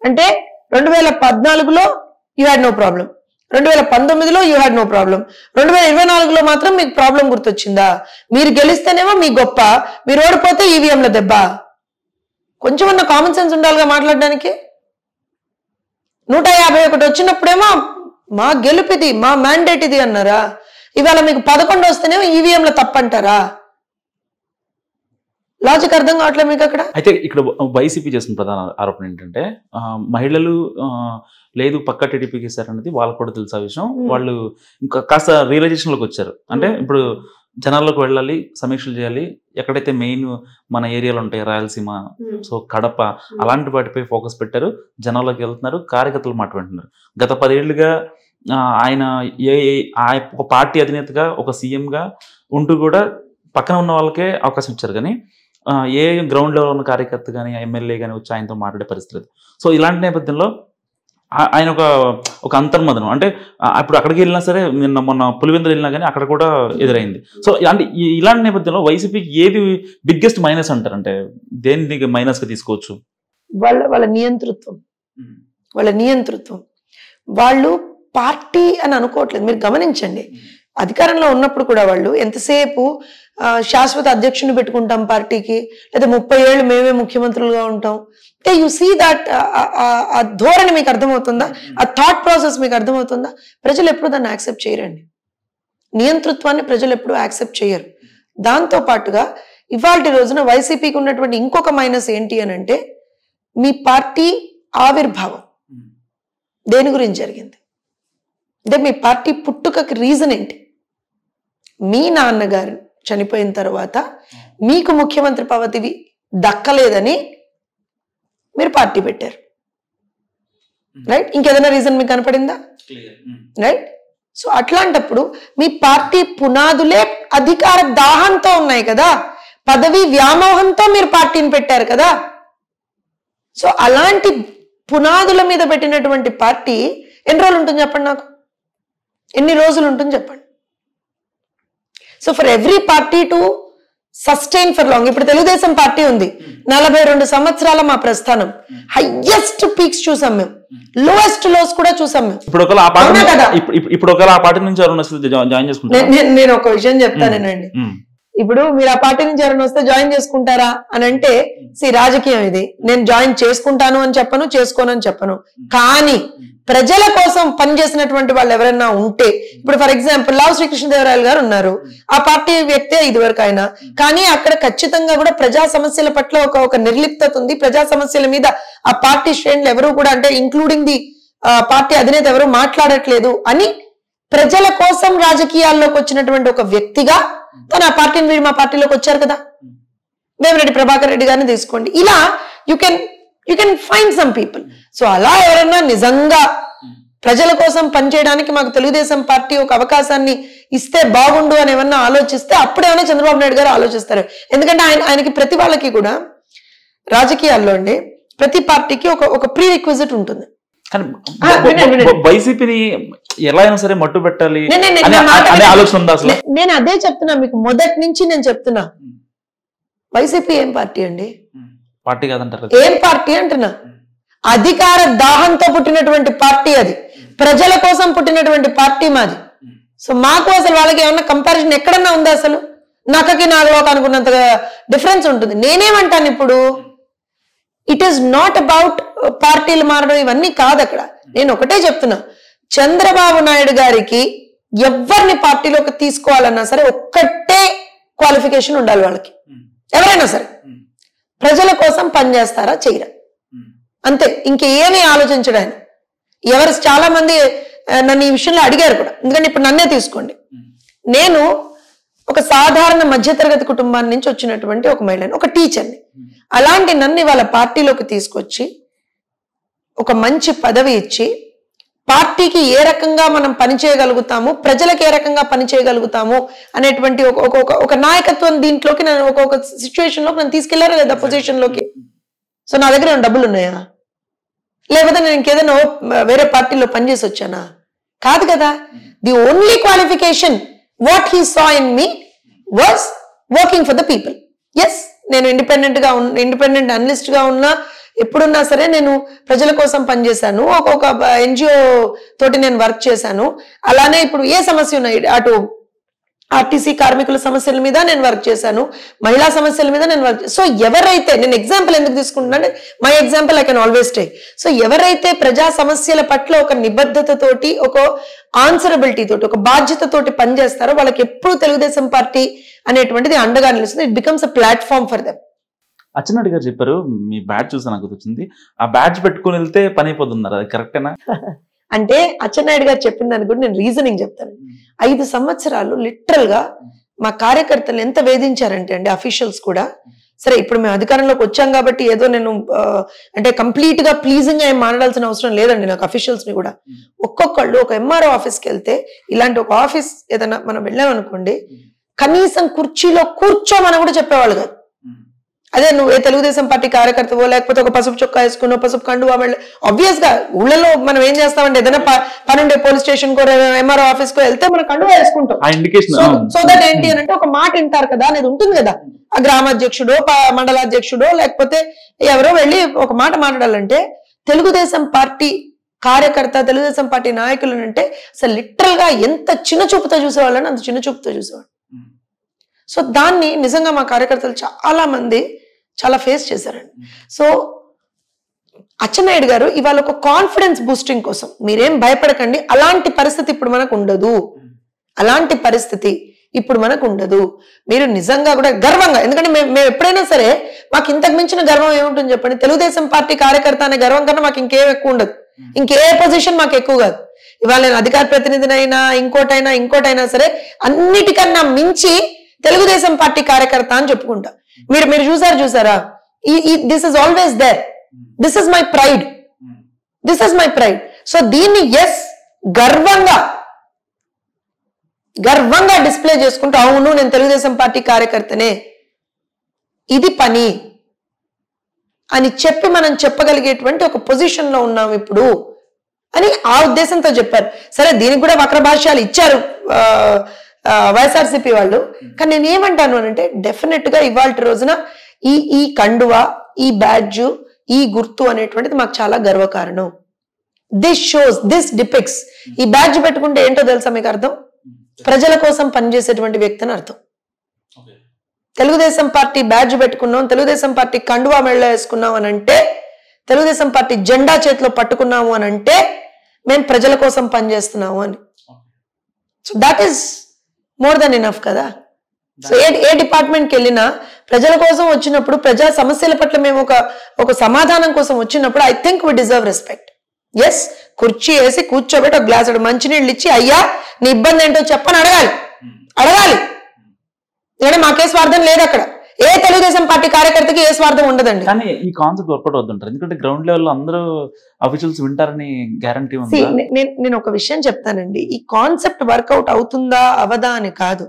అంటే 2014లో యూ హ్యాడ్ నో ప్రాబ్లం, 2019లో యూ హ్యాడ్ నో ప్రాబ్లం, 2024లో మాత్రం మీకు ప్రాబ్లం గుర్తొచ్చిందా? మీరు గెలిస్తేనేమో మీ గొప్ప, మీరు ఓడిపోతే ఈవీఎంల దెబ్బ. కొంచెం అన్న కామన్ సెన్స్ ఉండాలిగా మాట్లాడడానికి. 151 వచ్చినప్పుడేమో మా గెలుపిది, మా మ్యాండేట్ ఇది అన్నారా? ఇవాళ మీకు 11 వస్తేనేమో ఈవీఎంల తప్పంటారా? లాజిక్ అర్థం కావట్లేదు మీకు అక్కడ. అయితే ఇక్కడ వైసీపీ చేసిన ప్రధాన ఆరోపణ ఏంటంటే మహిళలు లేదు పక్కా టీడీపీకి ఇస్తారనేది వాళ్ళకు కూడా తెలుసా విషయం. వాళ్ళు ఇంకా కాస్త రియలైజేషన్లోకి వచ్చారు. అంటే ఇప్పుడు జనాల్లోకి వెళ్ళాలి, సమీక్షలు చేయాలి, ఎక్కడైతే మెయిన్ మన ఏరియాలు ఉంటాయి, రాయలసీమ, సో కడప, అలాంటి వాటిపై ఫోకస్ పెట్టారు. జనాల్లోకి వెళ్తున్నారు, కార్యకర్తలు మాట వింటున్నారు. గత 10 ఏళ్లుగా ఆయన ఒక పార్టీ అధినేతగా, ఒక సీఎంగా ఉంటూ కూడా పక్కన ఉన్న వాళ్ళకే అవకాశం ఇచ్చారు. కానీ ఏ గ్రౌండ్ లెవెల్ ఉన్న కార్యకర్త కానీ ఎమ్మెల్యే కానీ వచ్చి ఆయనతో మాట్లాడే పరిస్థితి లేదు. సో ఇలాంటి నేపథ్యంలో ఆయన ఒక అంతర్మదనం. అంటే ఇప్పుడు అక్కడికి వెళ్ళినా సరే, నిన్న మొన్న పులివెందులు వెళ్ళినా కానీ అక్కడ కూడా ఎదురైంది. సో ఇలాంటి నేపథ్యంలో వైసీపీకి ఏది బిగ్గెస్ట్ మైనస్ అంటారు? అంటే దేని మైనస్ గా తీసుకోవచ్చు? వాళ్ళ నియంతృత్వం. వాళ్ళ నియంతృత్వం. వాళ్ళు పార్టీ అని అనుకోవట్లేదు. మీరు గమనించండి, అధికారంలో ఉన్నప్పుడు కూడా వాళ్ళు ఎంతసేపు శాశ్వత అధ్యక్షుని పెట్టుకుంటాం పార్టీకి, లేదా 30 ఏళ్ళు మేమే ముఖ్యమంత్రులుగా ఉంటాం. అంటే యు సీ దట్ ఆ ధోరణి మీకు అర్థమవుతుందా? ఆ థాట్ ప్రాసెస్ మీకు అర్థమవుతుందా? ప్రజలు ఎప్పుడు దాన్ని యాక్సెప్ట్ చేయరండి. నియంతృత్వాన్ని ప్రజలు ఎప్పుడు యాక్సెప్ట్ చేయరు. దాంతో పాటుగా ఇవాళ రోజున వైసీపీకి ఉన్నటువంటి ఇంకొక మైనస్ ఏంటి అని అంటే, మీ పార్టీ ఆవిర్భావం దేని గురించి జరిగింది? అంటే మీ పార్టీ పుట్టుకకి రీజన్ ఏంటి? మీ నాన్నగారు చనిపోయిన తర్వాత మీకు ముఖ్యమంత్రి పదవి దక్కలేదని మీరు పార్టీ పెట్టారు, రైట్? ఇంకేదైనా రీజన్ మీకు కనపడిందా? రైట్. సో అట్లాంటప్పుడు మీ పార్టీ పునాదులే అధికార దాహంతో ఉన్నాయి కదా, పదవి వ్యామోహంతో మీరు పార్టీని పెట్టారు కదా. సో అలాంటి పునాదుల మీద పెట్టినటువంటి పార్టీ ఎన్ని రోజులు ఉంటుంది చెప్పండి నాకు? ఎన్ని రోజులు ఉంటుంది చెప్పండి? So for every party to sustain for long. ఇప్పుడు తెలుగుదేశం పార్టీ ఉంది, 42 సంవత్సరాల మా ప్రస్థానం. హైయెస్ట్ పీక్స్ చూసాం మేము, లోయెస్ట్ లోస్ కూడా చూసాం మేము. ఇప్పుడు ఒకవేళ ఆ పార్టీ నుంచి ఎవరైనా వస్తే జాయిన్ చేసుకుంటారా? నేను ఒక విషయం చెప్తానేనండి. ఇప్పుడు మీరు ఆ పార్టీ నుంచి ఎవరైనా వస్తే జాయిన్ చేసుకుంటారా అని అంటే, రాజకీయం ఇది. నేను జాయిన్ చేసుకుంటాను అని చెప్పను, చేసుకోను అని చెప్పను. కానీ ప్రజల కోసం పనిచేసినటువంటి వాళ్ళు ఎవరైనా ఉంటే, ఇప్పుడు ఫర్ ఎగ్జాంపుల్ లావు శ్రీకృష్ణదేవరాయలు గారు ఉన్నారు, ఆ పార్టీ వ్యక్తే ఇదివరకు ఆయన. కానీ అక్కడ ఖచ్చితంగా కూడా ప్రజా సమస్యల పట్ల ఒక నిర్లిప్తత ఉంది. ప్రజా సమస్యల మీద ఆ పార్టీ శ్రేణులు ఎవరు కూడా, అంటే ఇంక్లూడింగ్ ది పార్టీ అధినేత ఎవరు మాట్లాడట్లేదు అని ప్రజల కోసం రాజకీయాల్లోకి వచ్చినటువంటి ఒక వ్యక్తిగా తను ఆ పార్టీని వీడు మా పార్టీలోకి వచ్చారు కదా. వేమిరెడ్డి ప్రభాకర్ రెడ్డి గారిని తీసుకోండి. ఇలా you can find some people. So అలా ఎవరన్నా నిజంగా ప్రజల కోసం పనిచేయడానికి మాకు తెలుగుదేశం పార్టీ ఒక అవకాశాన్ని ఇస్తే బాగుండు అని ఏమన్నా ఆలోచిస్తే అప్పుడేమైనా చంద్రబాబు నాయుడు గారు ఆలోచిస్తారు. ఎందుకంటే ఆయనకి ప్రతి వాళ్ళకి కూడా రాజకీయాల్లో అండి, ప్రతి పార్టీకి ఒక ప్రీ రిక్విజిట్ ఉంటుంది. వైసీపీని ఎలా అయినా సరే మట్టు పెట్టాలి ఆలోచన ఉందా అసలు? నేను అదే చెప్తున్నా మీకు, మొదటి నుంచి నేను చెప్తున్నా. వైసీపీ ఏం పార్టీ అండి? పార్టీ కాదంటారు. ఏం పార్టీ అంటున్నా? అధికార దాహంతో పుట్టినటువంటి పార్టీ అది, ప్రజల కోసం పుట్టినటువంటి పార్టీ మాది. సో మాకు అసలు వాళ్ళకి ఏమన్నా కంపారిజన్ ఎక్కడన్నా ఉందా? అసలు నక్కకి నాగలోకి అనుకున్నంతగా డిఫరెన్స్ ఉంటుంది. నేనేమంటాను ఇప్పుడు, ఇట్ ఈస్ నాట్ అబౌట్ పార్టీలు మారడం ఇవన్నీ కాదు అక్కడ. నేను ఒకటే చెప్తున్నా, చంద్రబాబు నాయుడు గారికి ఎవరిని పార్టీలోకి తీసుకోవాలన్నా సరే ఒక్కటే క్వాలిఫికేషన్ ఉండాలి వాళ్ళకి. ఎవరైనా సరే ప్రజల కోసం పనిచేస్తారా చేయరా, అంతే. ఇంకేమీ ఆలోచించడం ఆయన. ఎవరు చాలా మంది నన్ను ఈ విషయంలో అడిగారు కూడా. ఎందుకంటే ఇప్పుడు నన్నే తీసుకోండి, నేను ఒక సాధారణ మధ్యతరగతి కుటుంబాన్ని నుంచి వచ్చినటువంటి ఒక మహిళని, ఒక టీచర్ని. అలాంటి నన్ను వాళ్ళ పార్టీలోకి తీసుకొచ్చి ఒక మంచి పదవి ఇచ్చి పార్టీకి ఏ రకంగా మనం పని చేయగలుగుతాము, ప్రజలకు ఏ రకంగా పని చేయగలుగుతాము అనేటువంటి ఒక నాయకత్వం దీంట్లోకి నన్ను ఒక సిచ్యువేషన్ లోకి నన్ను తీసుకెళ్లారా లేదా పొజిషన్ లోకి. సో నా దగ్గర ఏమైనా డబ్బులు ఉన్నాయా, లేకపోతే నేను ఇంకేదైనా వేరే పార్టీలో పనిచేసి వచ్చానా? కాదు కదా. The only qualification what he saw in me was working for the people. Yes, నేను ఇండిపెండెంట్ అనలిస్ట్ గా ఉన్నా, ఎప్పుడున్నా సరే నేను ప్రజల కోసం పనిచేశాను, ఒక్కొక్క ఎన్జిఓ తోటి నేను వర్క్ చేశాను. అలానే ఇప్పుడు ఏ సమస్య ఉన్నాయి, అటు ఆర్టీసీ కార్మికుల సమస్యల మీద నేను వర్క్ చేశాను, మహిళా సమస్యల మీద నేను వర్క్. సో ఎవరైతే, నేను ఎగ్జాంపుల్ ఎందుకు తీసుకుంటున్నాను, my example I can always take. So ఎవరైతే ప్రజా సమస్యల పట్ల ఒక నిబద్ధతతోటి, ఒక ఆన్సరబిలిటీ తోటి, ఒక బాధ్యతతోటి పనిచేస్తారో వాళ్ళకి ఎప్పుడు తెలుగుదేశం పార్టీ అనేటువంటిది అండగా నిలుస్తుంది. It becomes a platform for them. Atchannaidu గారు చెప్పారు, మీ బ్యాడ్జ్ చూసి నాకు గుర్తొచ్చింది, ఆ బ్యాడ్జ్ పెట్టుకుని వెళ్తే పని అయిపోతున్నారు, అది కరెక్టేనా? అంటే అచ్చెన్నాయుడు గారు చెప్పిన దానికి కూడా నేను రీజనింగ్ చెప్తాను. 5 సంవత్సరాలు లిటరల్ గా మా కార్యకర్తలు ఎంత వేధించారంటే అండి, అఫీషియల్స్ కూడా. సరే ఇప్పుడు మేము అధికారంలోకి వచ్చాం కాబట్టి ఏదో నేను అంటే కంప్లీట్ గా ప్లీజింగ్ గా ఏం మాట్లాడాల్సిన అవసరం లేదండి నాకు అఫీషియల్స్ ని కూడా. ఒక్కొక్కళ్ళు ఒక ఎంఆర్ఓ ఆఫీస్కి వెళ్తే, ఇలాంటి ఒక ఆఫీస్ ఏదైనా మనం వెళ్ళామనుకోండి, కనీసం కుర్చీలో కూర్చోమని కూడా చెప్పేవాళ్ళు కాదు. అదే నువ్వు ఏ తెలుగుదేశం పార్టీ కార్యకర్తవో, లేకపోతే ఒక పసుపు చొక్కా వేసుకున్నో, పసుపు కండువా వెళ్ళి, ఆబ్వియస్ గా ఊళ్ళలో మనం ఏం చేస్తామంటే ఏదైనా పనుండే పోలీస్ స్టేషన్ కో ఎంఆర్ఓ ఆఫీస్ కో వెళ్తే మనం కండువా వేసుకుంటాం. సో దట్ ఏంటి అని అంటే ఒక మాట వింటారు కదా అనేది ఉంటుంది కదా. ఆ గ్రామాధ్యక్షుడో, మండలాధ్యక్షుడో, లేకపోతే ఎవరో వెళ్ళి ఒక మాట మాట్లాడాలంటే, తెలుగుదేశం పార్టీ కార్యకర్త, తెలుగుదేశం పార్టీ నాయకులు అంటే అసలు లిటరల్ గా ఎంత చిన్న చూపుతో చూసేవాళ్ళని అంత చిన్న చూపుతో చూసేవాళ్ళు. సో దాన్ని నిజంగా మా కార్యకర్తలు చాలా మంది చాలా ఫేస్ చేశారండి. సో అచ్చెన్నాయుడు గారు ఇవాళ ఒక కాన్ఫిడెన్స్ బూస్టింగ్ కోసం, మీరేం భయపడకండి, అలాంటి పరిస్థితి ఇప్పుడు మనకు ఉండదు, అలాంటి పరిస్థితి ఇప్పుడు మనకు ఉండదు. మీరు నిజంగా కూడా గర్వంగా, ఎందుకంటే మేము ఎప్పుడైనా సరే మాకు ఇంతకు మించిన గర్వం ఏముంటుంది చెప్పండి, తెలుగుదేశం పార్టీ కార్యకర్త అనే గర్వం కన్నా మాకు ఇంకేం ఎక్కువ ఉండదు, ఇంకే పొజిషన్ మాకు ఎక్కువ కాదు. ఇవాళ నేను అధికార ప్రతినిధినైనా ఇంకోటైనా సరే అన్నిటికన్నా మించి తెలుగుదేశం పార్టీ కార్యకర్త అని చెప్పుకుంటా. మీరు చూసారా, this is always there, this is my pride. So దీన్ని ఎస్ గర్వంగా డిస్ప్లే చేసుకుంటూ, అవును నేను తెలుగుదేశం పార్టీ కార్యకర్తనే, ఇది పని అని చెప్పి మనం చెప్పగలిగేటువంటి ఒక పొజిషన్ లో ఉన్నాం ఇప్పుడు అని ఆ ఉద్దేశంతో చెప్పారు. సరే దీనికి కూడా వక్ర భాష్యాలు ఇచ్చారు వైఎస్ఆర్సీపీ వాళ్ళు. కానీ నేను ఏమంటాను అంటే, డెఫినెట్ గా ఇవాళ రోజున ఈ కండువా, ఈ బ్యాడ్జ్, ఈ గుర్తు అనేటువంటిది మాకు చాలా గర్వకారణం. This shows, this డిపిక్స్. ఈ బ్యాడ్జ్ పెట్టుకుంటే ఏంటో తెలుసా మీకు అర్థం? ప్రజల కోసం పనిచేసేటువంటి వ్యక్తి అని అర్థం. తెలుగుదేశం పార్టీ బ్యాడ్జ్ పెట్టుకున్నాం, తెలుగుదేశం పార్టీ కండువా మెడలో వేసుకున్నాం అని అంటే, తెలుగుదేశం పార్టీ జెండా చేతిలో పట్టుకున్నాము అని అంటే మేము ప్రజల కోసం పనిచేస్తున్నాము అని. So that is more than enough కదా. సో ఏ డిపార్ట్మెంట్కి వెళ్ళినా ప్రజల కోసం వచ్చినప్పుడు, ప్రజా సమస్యల పట్ల మేము ఒక సమాధానం కోసం వచ్చినప్పుడు, I think we deserve respect. Yes, కుర్చీ వేసి కూర్చోబెట్టి ఒక గ్లాసుడు మంచినీళ్ళు ఇచ్చి, అయ్యా నీ ఇబ్బంది ఏంటో చెప్పని అడగాలి. ఎందుకంటే మాకే స్వార్థం లేదు అక్కడ. ఏ తెలుగుదేశం పార్టీ కార్యకర్తకి ఏ స్వార్థం ఉండదండి. కానీ ఈ కాన్సెప్ట్ వర్కౌట్ అవుతుంటారు, ఎందుకంటే గ్రౌండ్ లెవెల్ లో అందరూ అఫీషియల్స్ వింటారని గ్యారంటీ ఉంది. నేను ఒక విషయం చెప్తానండి, ఈ కాన్సెప్ట్ వర్కౌట్ అవుతుందా అవదా అని కాదు.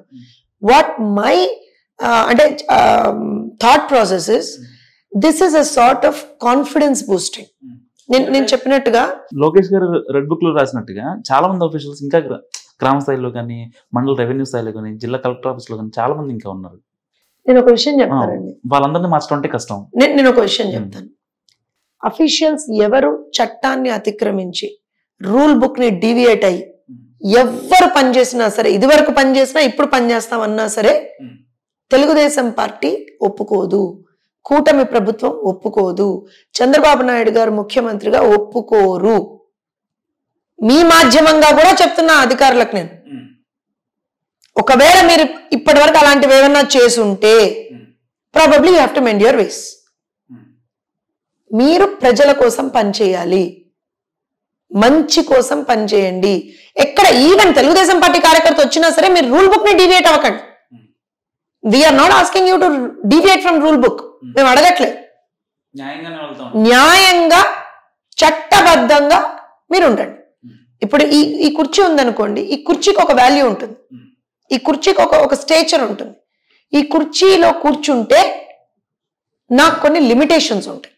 వాట్ మై అంటే thought process is, this is a sort of confidence boosting. నేను చెప్పినట్టుగా లోకేష్ గారు రెడ్ బుక్ లో రాసినట్టుగా చాలా మంది ఆఫీషియల్స్ ఇంకా గ్రామ స్థాయిలో కానీ, మండల రెవెన్యూ స్థాయిలో కానీ, జిల్లా కలెక్టర్ ఆఫీస్ లో కానీ చాలా మంది ఇంకా ఉన్నారు. నేను ఒక విషయం చెప్తానండి, వాళ్ళందరినీ మార్చడం అంటే కష్టం. నేను ఒక విషయం చెప్తాను. అఫీషియల్స్ ఎవరు చట్టాన్ని అతిక్రమించి, రూల్ బుక్ ని డీవియేట్ అయ్యి ఎవరు పనిచేసినా సరే, ఇది వరకు పనిచేసినా ఇప్పుడు పనిచేస్తామన్నా సరే, తెలుగుదేశం పార్టీ ఒప్పుకోదు, కూటమి ప్రభుత్వం ఒప్పుకోదు, చంద్రబాబు నాయుడు గారు ముఖ్యమంత్రిగా ఒప్పుకోరు. మీ మాధ్యమంగా కూడా చెప్తున్నా అధికారులకు నేను, ఒకవేళ మీరు ఇప్పటి వరకు అలాంటివి ఏమన్నా చేసుంటే probably you have to mend your వేస్. మీరు ప్రజల కోసం పనిచేయాలి, మంచి కోసం పనిచేయండి. ఎక్కడ ఈవెన్ తెలుగుదేశం పార్టీ కార్యకర్త వచ్చినా సరే మీరు రూల్ బుక్ ని డీవియేట్ అవ్వకండి. We are not asking you to deviate from rule book. మేము అడగట్లేదు, న్యాయంగా చట్టబద్ధంగా మీరు ఉండండి. ఇప్పుడు ఈ కుర్చీ ఉందనుకోండి, ఈ కుర్చీకి ఒక వాల్యూ ఉంటుంది, ఈ కుర్చీకి ఒక స్టేచర్ ఉంటుంది. ఈ కుర్చీలో కూర్చుంటే నాకు కొన్ని లిమిటేషన్స్ ఉంటాయి.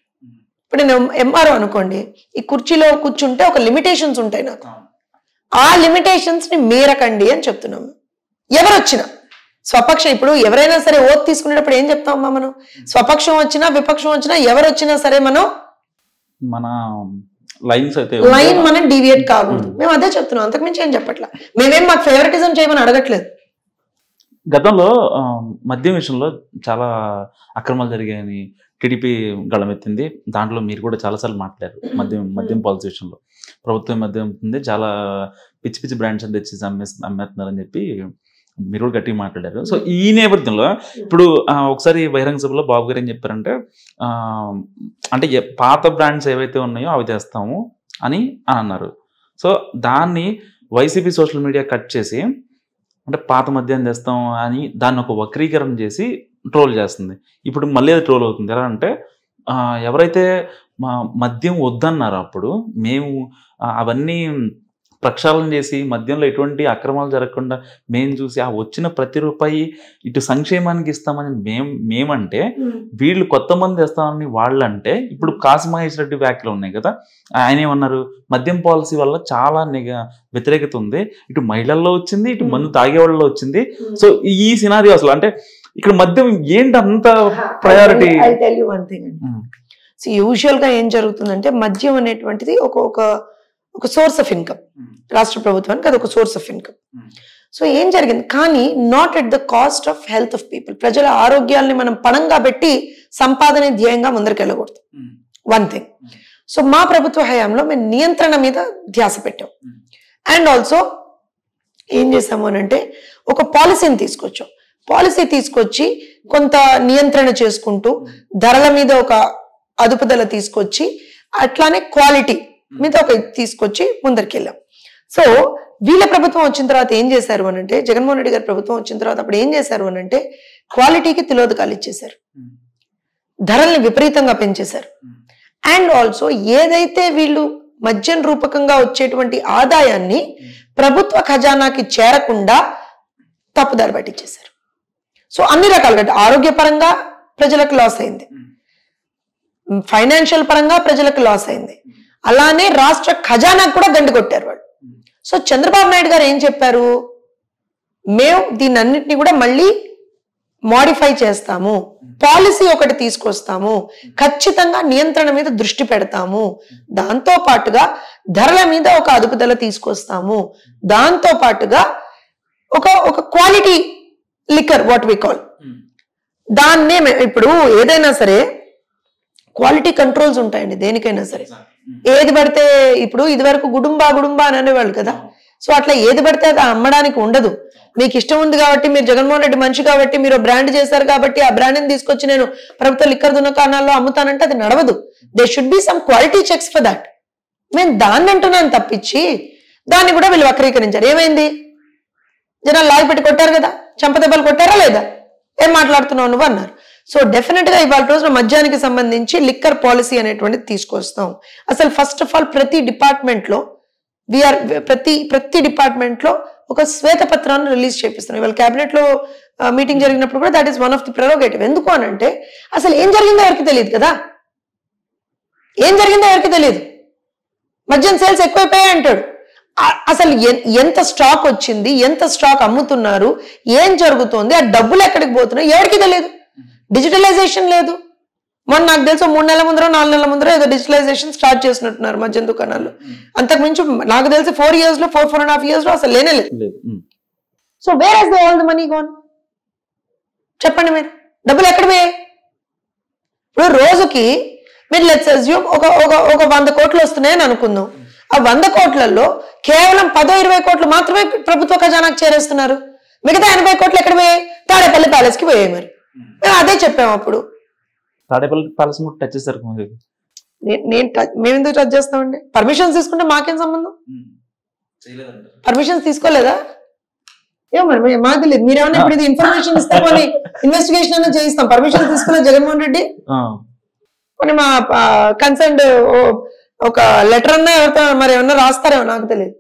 ఇప్పుడు నేను ఎంఆర్ఓ అనుకోండి, ఈ కుర్చీలో కూర్చుంటే ఒక లిమిటేషన్స్ ఉంటాయి నాకు. ఆ లిమిటేషన్స్ ని మీరకండి అని చెప్తున్నాము. ఎవరు వచ్చినా స్వపక్షం, ఇప్పుడు ఎవరైనా సరే ఓత్ తీసుకునేటప్పుడు ఏం చెప్తామమ్మా మనం? స్వపక్షం వచ్చినా విపక్షం వచ్చినా ఎవరు వచ్చినా సరే మనం మన లైన్స్ అయితే లైన్ మనం డీవియేట్ కాకూడదు. మేము అదే చెప్తున్నాం, అంతకుమించి ఏం చెప్పట్లా. మేమేం మాకు ఫేవరెటిజం చేయమని అడగట్లేదు. గతంలో మద్యం విషయంలో చాలా అక్రమాలు జరిగాయని టీడీపీ గళమెత్తింది. దాంట్లో మీరు కూడా చాలాసార్లు మాట్లాడారు. మద్యం పాలసీ విషయంలో ప్రభుత్వం మద్యం ఉంది, చాలా పిచ్చి పిచ్చి బ్రాండ్స్ అని తెచ్చి అమ్మేస్తున్నారని చెప్పి మీరు కూడా గట్టిగా మాట్లాడారు. సో ఈ నేపథ్యంలో ఇప్పుడు ఒకసారి బహిరంగ సభలో బాబు గారు ఏం చెప్పారంటే, అంటే పాత బ్రాండ్స్ ఏవైతే ఉన్నాయో అవి తెస్తాము అని అన్నారు. సో దాన్ని వైసీపీ సోషల్ మీడియా కట్ చేసి, అంటే పాత మద్యం తెస్తాం అని దాన్ని ఒక వక్రీకరణ చేసి ట్రోల్ చేస్తుంది. ఇప్పుడు మళ్ళీ అది ట్రోల్ అవుతుంది. ఎలా అంటే, ఎవరైతే మద్యం వద్దన్నారో అప్పుడు మేము అవన్నీ ప్రక్షాళన చేసి మద్యంలో ఎటువంటి అక్రమాలు జరగకుండా మేము చూసి ఆ వచ్చిన ప్రతి రూపాయి ఇటు సంక్షేమానికి ఇస్తామని మేమంటే, వీళ్ళు కొత్త మంది తెస్తామని వాళ్ళంటే, ఇప్పుడు కాసు మహేష్ రెడ్డి వ్యాఖ్యలు ఉన్నాయి కదా, ఆయన ఏమన్నారు, మద్యం పాలసీ వల్ల చాలా వ్యతిరేకత ఉంది, ఇటు మహిళల్లో వచ్చింది, ఇటు మందు తాగేవాళ్ళలో వచ్చింది. సో ఈ సినారియో అసలు అంటే ఇక్కడ మద్యం ఏంటి అంత ప్రయారిటీ? యూజువల్ గా ఏం జరుగుతుందంటే, మద్యం అనేటువంటిది ఒక సోర్స్ ఆఫ్ ఇన్కమ్ రాష్ట్ర ప్రభుత్వానికి, అది ఒక సోర్స్ ఆఫ్ ఇన్కమ్. సో ఏం జరిగింది, కానీ not at the cost of health of people. ప్రజల ఆరోగ్యాల్ని మనం పణంగా పెట్టి సంపాదన ధ్యేయంగా ముందరికి వెళ్ళకూడదు. One thing. సో మా ప్రభుత్వ హయాంలో మేము నియంత్రణ మీద ధ్యాస పెట్టాం. అండ్ ఆల్సో ఏం చేసాము అని అంటే, ఒక పాలసీని తీసుకొచ్చాం. పాలసీ తీసుకొచ్చి కొంత నియంత్రణ చేసుకుంటూ, ధరల మీద ఒక అదుపుదల తీసుకొచ్చి, అట్లానే క్వాలిటీ మీద ఒక తీసుకొచ్చి ముందరికి వెళ్ళాం. సో వీళ్ళ ప్రభుత్వం వచ్చిన తర్వాత ఏం చేశారు అని అంటే, జగన్మోహన్ రెడ్డి గారి ప్రభుత్వం వచ్చిన తర్వాత అప్పుడు ఏం చేశారు అని అంటే, క్వాలిటీకి తిలోదకాలు ఇచ్చేశారు, ధరల్ని విపరీతంగా పెంచేశారు. అండ్ ఆల్సో ఏదైతే వీళ్ళు మద్యం రూపకంగా వచ్చేటువంటి ఆదాయాన్ని ప్రభుత్వ ఖజానాకి చేరకుండా తప్పుదారి పట్టించేశారు. సో అన్ని రకాలుగా ఆరోగ్యపరంగా ప్రజలకు లాస్ అయింది, ఫైనాన్షియల్ పరంగా ప్రజలకు లాస్ అయింది, అలానే రాష్ట్ర ఖజానాకు కూడా గండి కొట్టారు వాళ్ళు. సో చంద్రబాబు నాయుడు గారు ఏం చెప్పారు, మేము దీన్ని అన్నిటినీ కూడా మళ్ళీ మోడిఫై చేస్తాము, పాలసీ ఒకటి తీసుకొస్తాము, ఖచ్చితంగా నియంత్రణ మీద దృష్టి పెడతాము, దాంతో పాటుగా ధరల మీద ఒక అదుపుదల తీసుకొస్తాము, దాంతో పాటుగా ఒక quality liquor what we call, దాన్నే ఇప్పుడు ఏదైనా సరే క్వాలిటీ కంట్రోల్స్ ఉంటాయండి దేనికైనా సరే. ఏది పడితే, ఇప్పుడు ఇది వరకు గుడుంబా అని అనేవాళ్ళు కదా, సో అట్లా ఏది పడితే అది అమ్మడానికి ఉండదు. మీకు ఇష్టం ఉంది కాబట్టి, మీరు జగన్మోహన్ రెడ్డి మనిషి కాబట్టి, మీరు బ్రాండ్ చేశారు కాబట్టి ఆ బ్రాండ్ని తీసుకొచ్చి నేను ప్రభుత్వ లిక్కర్ దుకాణాల్లో అమ్ముతానంటే అది నడవదు. They should be some quality checks for that. నేను దాన్ని అంటున్నాను తప్పించి, దాన్ని కూడా వీళ్ళు వక్రీకరించారు. ఏమైంది, జనాలు లాగి పెట్టి కొట్టారు కదా, చంపదెబ్బలు కొట్టారా లేదా, ఏం మాట్లాడుతున్నావు నువ్వు అన్నారు. సో డెఫినెట్ గా ఇవాళ రోజున మద్యానికి సంబంధించి లిక్కర్ పాలసీ అనేటువంటిది తీసుకొస్తాం. అసలు ఫస్ట్ ఆఫ్ ఆల్ ప్రతి డిపార్ట్మెంట్ లో ప్రతి డిపార్ట్మెంట్ లో ఒక శ్వేతపత్రాన్ని రిలీజ్ చేపిస్తున్నాం. ఇవాళ కేబినెట్ లో మీటింగ్ జరిగినప్పుడు కూడా that is one of the prerogative. ఎందుకు అని అంటే, అసలు ఏం జరిగిందో ఎవరికి తెలియదు కదా, ఏం జరిగిందో ఎవరికి తెలియదు. మద్యం సేల్స్ ఎక్కువైపోయాయి అంటాడు, అసలు ఎంత స్టాక్ వచ్చింది, ఎంత స్టాక్ అమ్ముతున్నారు, ఏం జరుగుతోంది, ఆ డబ్బులు ఎక్కడికి పోతున్నాయి ఎవరికి తెలియదు. డిజిటలైజేషన్ లేదు. మొన్న నాకు తెలుసు 3 నెలల ముందర 4 నెలల ముందర ఏదో డిజిటలైజేషన్ స్టార్ట్ చేసినట్టున్నారు మద్యం దుకాణాలు. అంతకుమించి నాకు తెలిసి 4 years లో 4.5 years లో అసలు లేనే లేదు. So where has the all the money gone? చెప్పండి మీరు, డబ్బులు ఎక్కడ పోయాయి? ఇప్పుడు రోజుకి మీరు లెట్స్ అస్యూమ్ ఒక 100 కోట్లు వస్తున్నాయని అనుకుందాం. ఆ 100 కోట్లలో కేవలం 10-20 కోట్లు మాత్రమే ప్రభుత్వ ఖజానాకు చేరేస్తున్నారు. మిగతా 80 కోట్లు ఎక్కడ పోయాయి? తాడేపల్లి ప్యాలెస్ కి పోయాయి. మరి మేము అదే చెప్పాము అప్పుడు. తాడేపల్లి ప్యాలెస్ టచ్ చేశారు. మేము ఎందుకు టచ్ చేస్తామండి? పర్మిషన్స్ తీసుకుంటే మాకేం సంబంధం? పర్మిషన్స్ తీసుకోలేదా? ఏమో మరి మాకు తెలియదు. మీరేమన్నా ఇప్పుడు ఇది ఇన్ఫర్మేషన్ ఇస్తామని ఇన్వెస్టిగేషన్ అనేది చేయిస్తాం. పర్మిషన్ తీసుకున్న జగన్మోహన్ రెడ్డి కొన్ని మా కన్సర్న్ ఒక లెటర్ అన్నా ఎవరితో మరి ఏమన్నా రాస్తారేమో నాకు తెలియదు.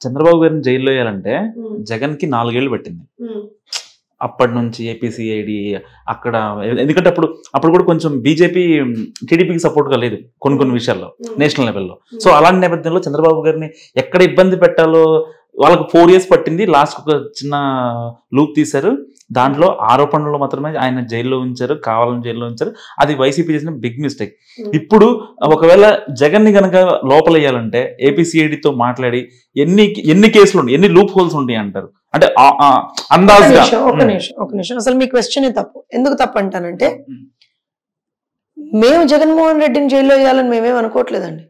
చంద్రబాబు గారిని జైల్లో వేయాలంటే జగన్ కి 4 ఏళ్ళు పట్టింది. అప్పటి నుంచి ఏపీసీఐడి అక్కడ, ఎందుకంటే అప్పుడు కూడా కొంచెం బీజేపీ టీడీపీకి సపోర్ట్గా లేదు కొన్ని విషయాల్లో నేషనల్ లెవెల్లో. సో అలాంటి నేపథ్యంలో చంద్రబాబు గారిని ఎక్కడ ఇబ్బంది పెట్టాలో వాళ్ళకు 4 years పట్టింది. లాస్ట్ ఒక చిన్న లూప్ తీశారు. దాంట్లో ఆరోపణలు మాత్రమే ఆయన జైల్లో ఉంచారు, కావాలని జైల్లో ఉంచారు. అది వైసీపీ చేసిన బిగ్ మిస్టేక్. ఇప్పుడు ఒకవేళ జగన్ ని కనుక లోపలేయాలంటే ఏపీసీఐడితో మాట్లాడి ఎన్ని కేసులు ఉన్నాయి, ఎన్ని లూప్ హోల్స్ ఉంటాయి అంటారు? అంటే అందాజుగా. ఒక నిమిషం అసలు మీ క్వశ్చన్ తప్పు. ఎందుకు తప్పు అంటానంటే, మేము జగన్మోహన్ రెడ్డిని జైల్లో వేయాలని మేమేం అనుకోవట్లేదండి.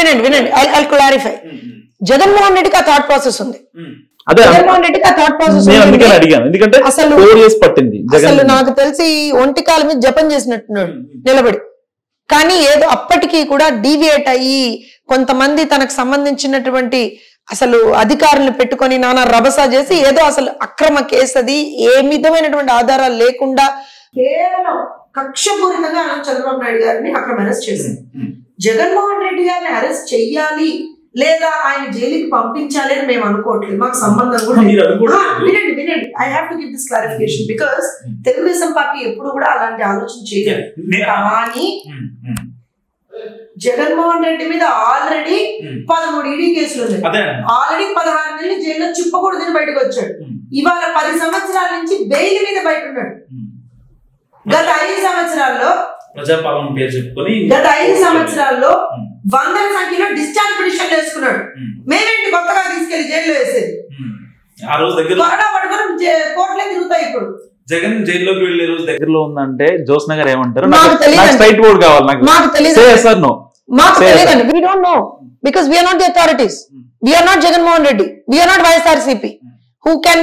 వినండి ఐ క్లారిఫై. జగన్మోహన్ రెడ్డికి ఆ థాట్ ప్రాసెస్ ఉంది. జగన్మోహన్ రెడ్డికి ఆ థాట్ ప్రాసెస్ అసలు నాకు తెలిసి ఒంటికాల మీద జపం చేసినట్టున్నాడు నిలబడి. కానీ ఏదో అప్పటికీ కూడా డీవియేట్ అయ్యి కొంతమంది తనకు సంబంధించినటువంటి అసలు అధికారులను పెట్టుకొని నానా రభసా చేసి ఏదో అసలు అక్రమ కేసు, అది ఏ విధమైనటువంటి ఆధారాలు లేకుండా కేవలం కక్షపూరితంగా చంద్రబాబు నాయుడు గారిని అక్రమ అరెస్ట్ చేసింది. జగన్మోహన్ రెడ్డి గారిని అరెస్ట్ చెయ్యాలి లేదా ఆయన జైలుకి పంపించాలి అని మేము అనుకోవట్లేదు. మాకు సంబంధం కూడా వినండి I have to give this clarification because Telugu Desam party ఎప్పుడు కూడా అలాంటి ఆలోచన చేయలేదు. కానీ జగన్మోహన్ రెడ్డి మీద ఆల్రెడీ 13 ఈడీ కేసులు ఉన్నాయి. ఆల్రెడీ 16 నెలలు జైల్లో చిప్పకూడదని బయటకు వచ్చాడు. ఇవాళ 10 సంవత్సరాల నుంచి బెయిల్ మీద బయట ఉన్నాడు. గత 5 సంవత్సరాల్లో వందల సంఖ్యలో డిశ్చార్జ్ పిటిషన్లు వేసుకున్నాడు. మేమేంటి కొత్తగా తీసుకెళ్లి జైల్లో వేసేది? త్వరగా పట్టుకొని కోర్టులే తిరుగుతాయి. ఇప్పుడు జగన్ జైల్లోకి వెళ్లే రోజు దగ్గరలో ఉందంటే జోస్ నగర్ ఏమంటారు? మాకు తెలియదండి. We don't know because we are not the authorities. We are not Jagannath Reddy. We are not YSRCP who can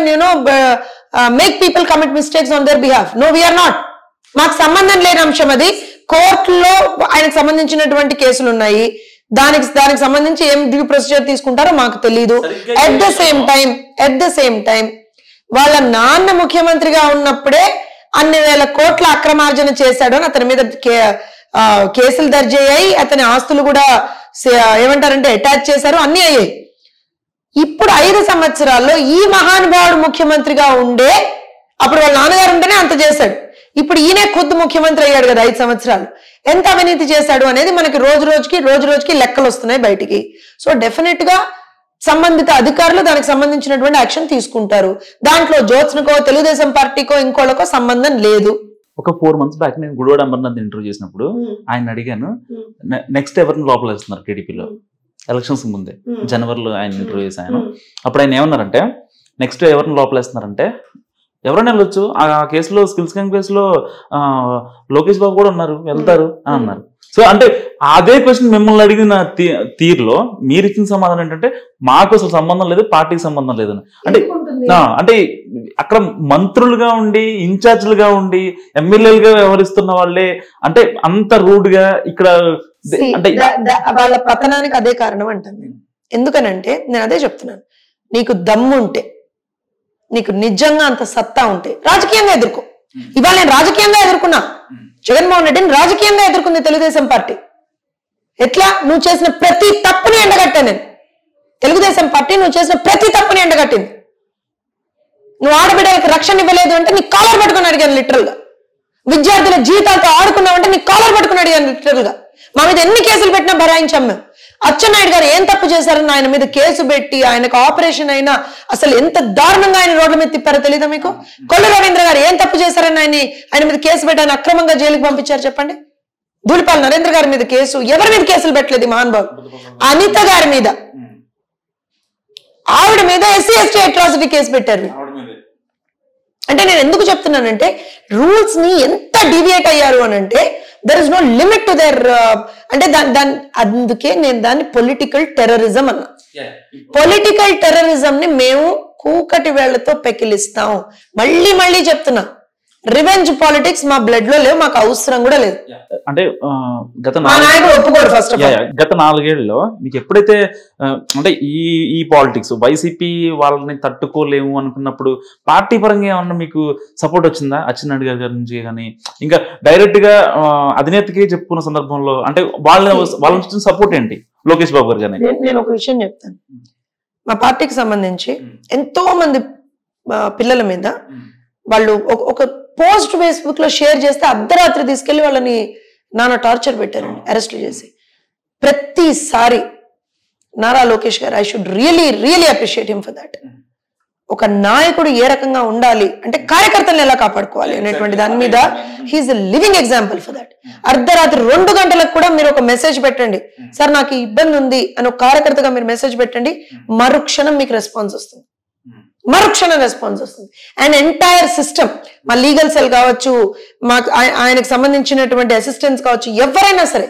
make people commit mistakes on their behalf. No, we are not. మాకు సంబంధం లేని అంశం అది. కోర్టులో ఆయనకు సంబంధించినటువంటి కేసులు ఉన్నాయి. దానికి సంబంధించి ఏం డ్యూ ప్రొసీజర్ తీసుకుంటారో మాకు తెలీదు. అట్ ద సేమ్ టైం వాళ్ళ నాన్న ముఖ్యమంత్రిగా ఉన్నప్పుడే అన్ని వేల కోట్ల అక్రమార్జన చేశాడు అని అతని మీద కేసులు దర్జ్ అయ్యాయి. అతని ఆస్తులు కూడా ఏమంటారంటే అటాచ్ చేశారు, అన్ని అయ్యాయి. ఇప్పుడు 5 సంవత్సరాల్లో ఈ మహానుభావుడు ముఖ్యమంత్రిగా ఉండే, అప్పుడు వాళ్ళ నాన్నగారు ఉంటేనే అంత చేశాడు. ఇప్పుడు ఈయనే ఖుద్దు ముఖ్యమంత్రి అయ్యాడు కదా 5 సంవత్సరాలు. ఎంత అవినీతి చేశాడు అనేది మనకి రోజు రోజుకి లెక్కలు వస్తున్నాయి బయటికి. సో డెఫినెట్ గా సంబంధిత అధికారులు దానికి సంబంధించినటువంటి యాక్షన్ తీసుకుంటారు. దాంట్లో జ్యోత్స్నకో తెలుగుదేశం పార్టీకో ఇంకోళ్ళకో సంబంధం లేదు. ఒక 4 months బ్యాక్ నేను గుడివాడ అమర్నాథ్ ఇంటర్వ్యూ చేసినప్పుడు ఆయన అడిగాను, నెక్స్ట్ ఎవరిని లోపల వేస్తున్నారు టీడీపీలో ఎలక్షన్స్ ముందే, జనవరిలో ఆయన ఇంటర్వ్యూ చేశాను. అప్పుడు ఆయన ఏమన్నారంటే, నెక్స్ట్ ఎవరిని లోపలేస్తున్నారంటే ఎవరైనా వెళ్ళొచ్చు, ఆ కేసులో స్కిల్స్ క్యాంప్ కేసులో లోకేష్ బాబు కూడా ఉన్నారు, వెళ్తారు అని అన్నారు. సో అంటే అదే క్వశ్చన్ మిమ్మల్ని అడిగిన తీరులో మీరు ఇచ్చిన సమాధానం ఏంటంటే మాకు అసలు సంబంధం లేదు, పార్టీకి సంబంధం లేదు అంటే అక్కడ మంత్రులుగా ఉండి ఇన్ఛార్జ్లుగా ఉండి ఎమ్మెల్యేలుగా వ్యవహరిస్తున్న వాళ్ళే అంటే అంత రూడ్ గా ఇక్కడ అంటే వాళ్ళ పతనానికి అదే కారణం అంటాను. ఎందుకనంటే నేను అదే చెప్తున్నాను, నీకు దమ్ము ఉంటే, నీకు నిజంగా అంత సత్తా ఉంటే రాజకీయంగా ఎదుర్కో. ఇవాళ నేను రాజకీయంగా ఎదుర్కొన్నా, జగన్మోహన్ రెడ్డిని రాజకీయంగా ఎదుర్కొంది తెలుగుదేశం పార్టీ. ఎట్లా? నువ్వు చేసిన ప్రతి తప్పుని ఎండగట్టా నేను. తెలుగుదేశం పార్టీ నువ్వు చేసిన ప్రతి తప్పుని ఎండగట్టింది. నువ్వు ఆడబిడ్డలకు రక్షణ ఇవ్వలేదు అంటే నీ కాలర్ పట్టుకుని అడిగాను లిటరల్ గా. విద్యార్థుల జీవితాలతో ఆడుకున్నావంటే నీ కాలర్ పట్టుకుని అడిగాను లిటరల్ గా. మా మీద ఎన్ని కేసులు పెట్టినా భరాయించాం మేము. అచ్చెన్నాయుడు గారు ఏం తప్పు చేశారని ఆయన మీద కేసు పెట్టి ఆయనకు ఆపరేషన్ అయినా అసలు ఎంత దారుణంగా ఆయన రోడ్ల మీద తిప్పారో తెలీదా మీకు? కొల్లు రవీంద్ర గారు ఏం తప్పు చేశారని ఆయన మీద కేసు పెట్టి ఆయన అక్రమంగా జైలుకి పంపించారు చెప్పండి. ధూళిపాల నరేంద్ర గారి మీద కేసు, ఎవరి మీద కేసులు పెట్టలేదు మహానుభావు. అనిత గారి మీద, ఆవిడ మీద SC ST అట్రాసిటీ కేసు పెట్టారు. అంటే నేను ఎందుకు చెప్తున్నానంటే రూల్స్ ని ఎంత డీవియేట్ అయ్యారు అని అంటే there is no limit to there. అంటే అందుకే నేను దాన్ని పొలిటికల్ టెర్రరిజం అన్నా. పొలిటికల్ టెర్రరిజం ని మేము కూకటి వేళ్లతో పెకిలిస్తాం. మళ్ళీ చెప్తున్నా, రివెంజ్ పాలిటిక్స్ మా బ్లడ్ లో లేవు, మాకు అవసరం కూడా లేదు. అంటే గత 4 ఏళ్లలో మీకు ఎప్పుడైతే అంటే ఈ పాలిటిక్స్ వైసీపీ వాళ్ళని తట్టుకోలేము అనుకున్నప్పుడు పార్టీ పరంగా ఏమన్నా మీకు సపోర్ట్ వచ్చిందా? అచ్చెన్నాయుడు గారి నుంచి కానీ ఇంకా డైరెక్ట్ గా అధినేతకి చెప్పుకున్న సందర్భంలో అంటే వాళ్ళ నుంచి సపోర్ట్ ఏంటి? లోకేష్ బాబు గారు కానీ. నేను ఒక విషయం చెప్తాను, మా పార్టీకి సంబంధించి ఎంతో మంది పిల్లల మీద వాళ్ళు ఒక పోస్ట్ ఫేస్బుక్ లో షేర్ చేస్తే అర్ధరాత్రి తీసుకెళ్లి వాళ్ళని నానా టార్చర్ పెట్టారండి, అరెస్ట్ చేసి. ప్రతిసారి నారా లోకేష్ గారు, I should really appreciate him for that. ఒక నాయకుడు ఏ రకంగా ఉండాలి అంటే కార్యకర్తలను ఎలా కాపాడుకోవాలి అనేటువంటి దాని మీద he's a living example for that. అర్ధరాత్రి 2 గంటలకు కూడా మీరు ఒక మెసేజ్ పెట్టండి, సార్ నాకు ఇబ్బంది ఉంది అని ఒక కార్యకర్తగా మీరు మెసేజ్ పెట్టండి, మరుక్షణం మీకు రెస్పాన్స్ వస్తుంది, మరుక్షణం రెస్పాన్స్ వస్తుంది. అండ్ ఎంటైర్ సిస్టమ్, మా లీగల్ సెల్ కావచ్చు, మాకు ఆయనకు సంబంధించినటువంటి అసిస్టెంట్స్ కావచ్చు, ఎవరైనా సరే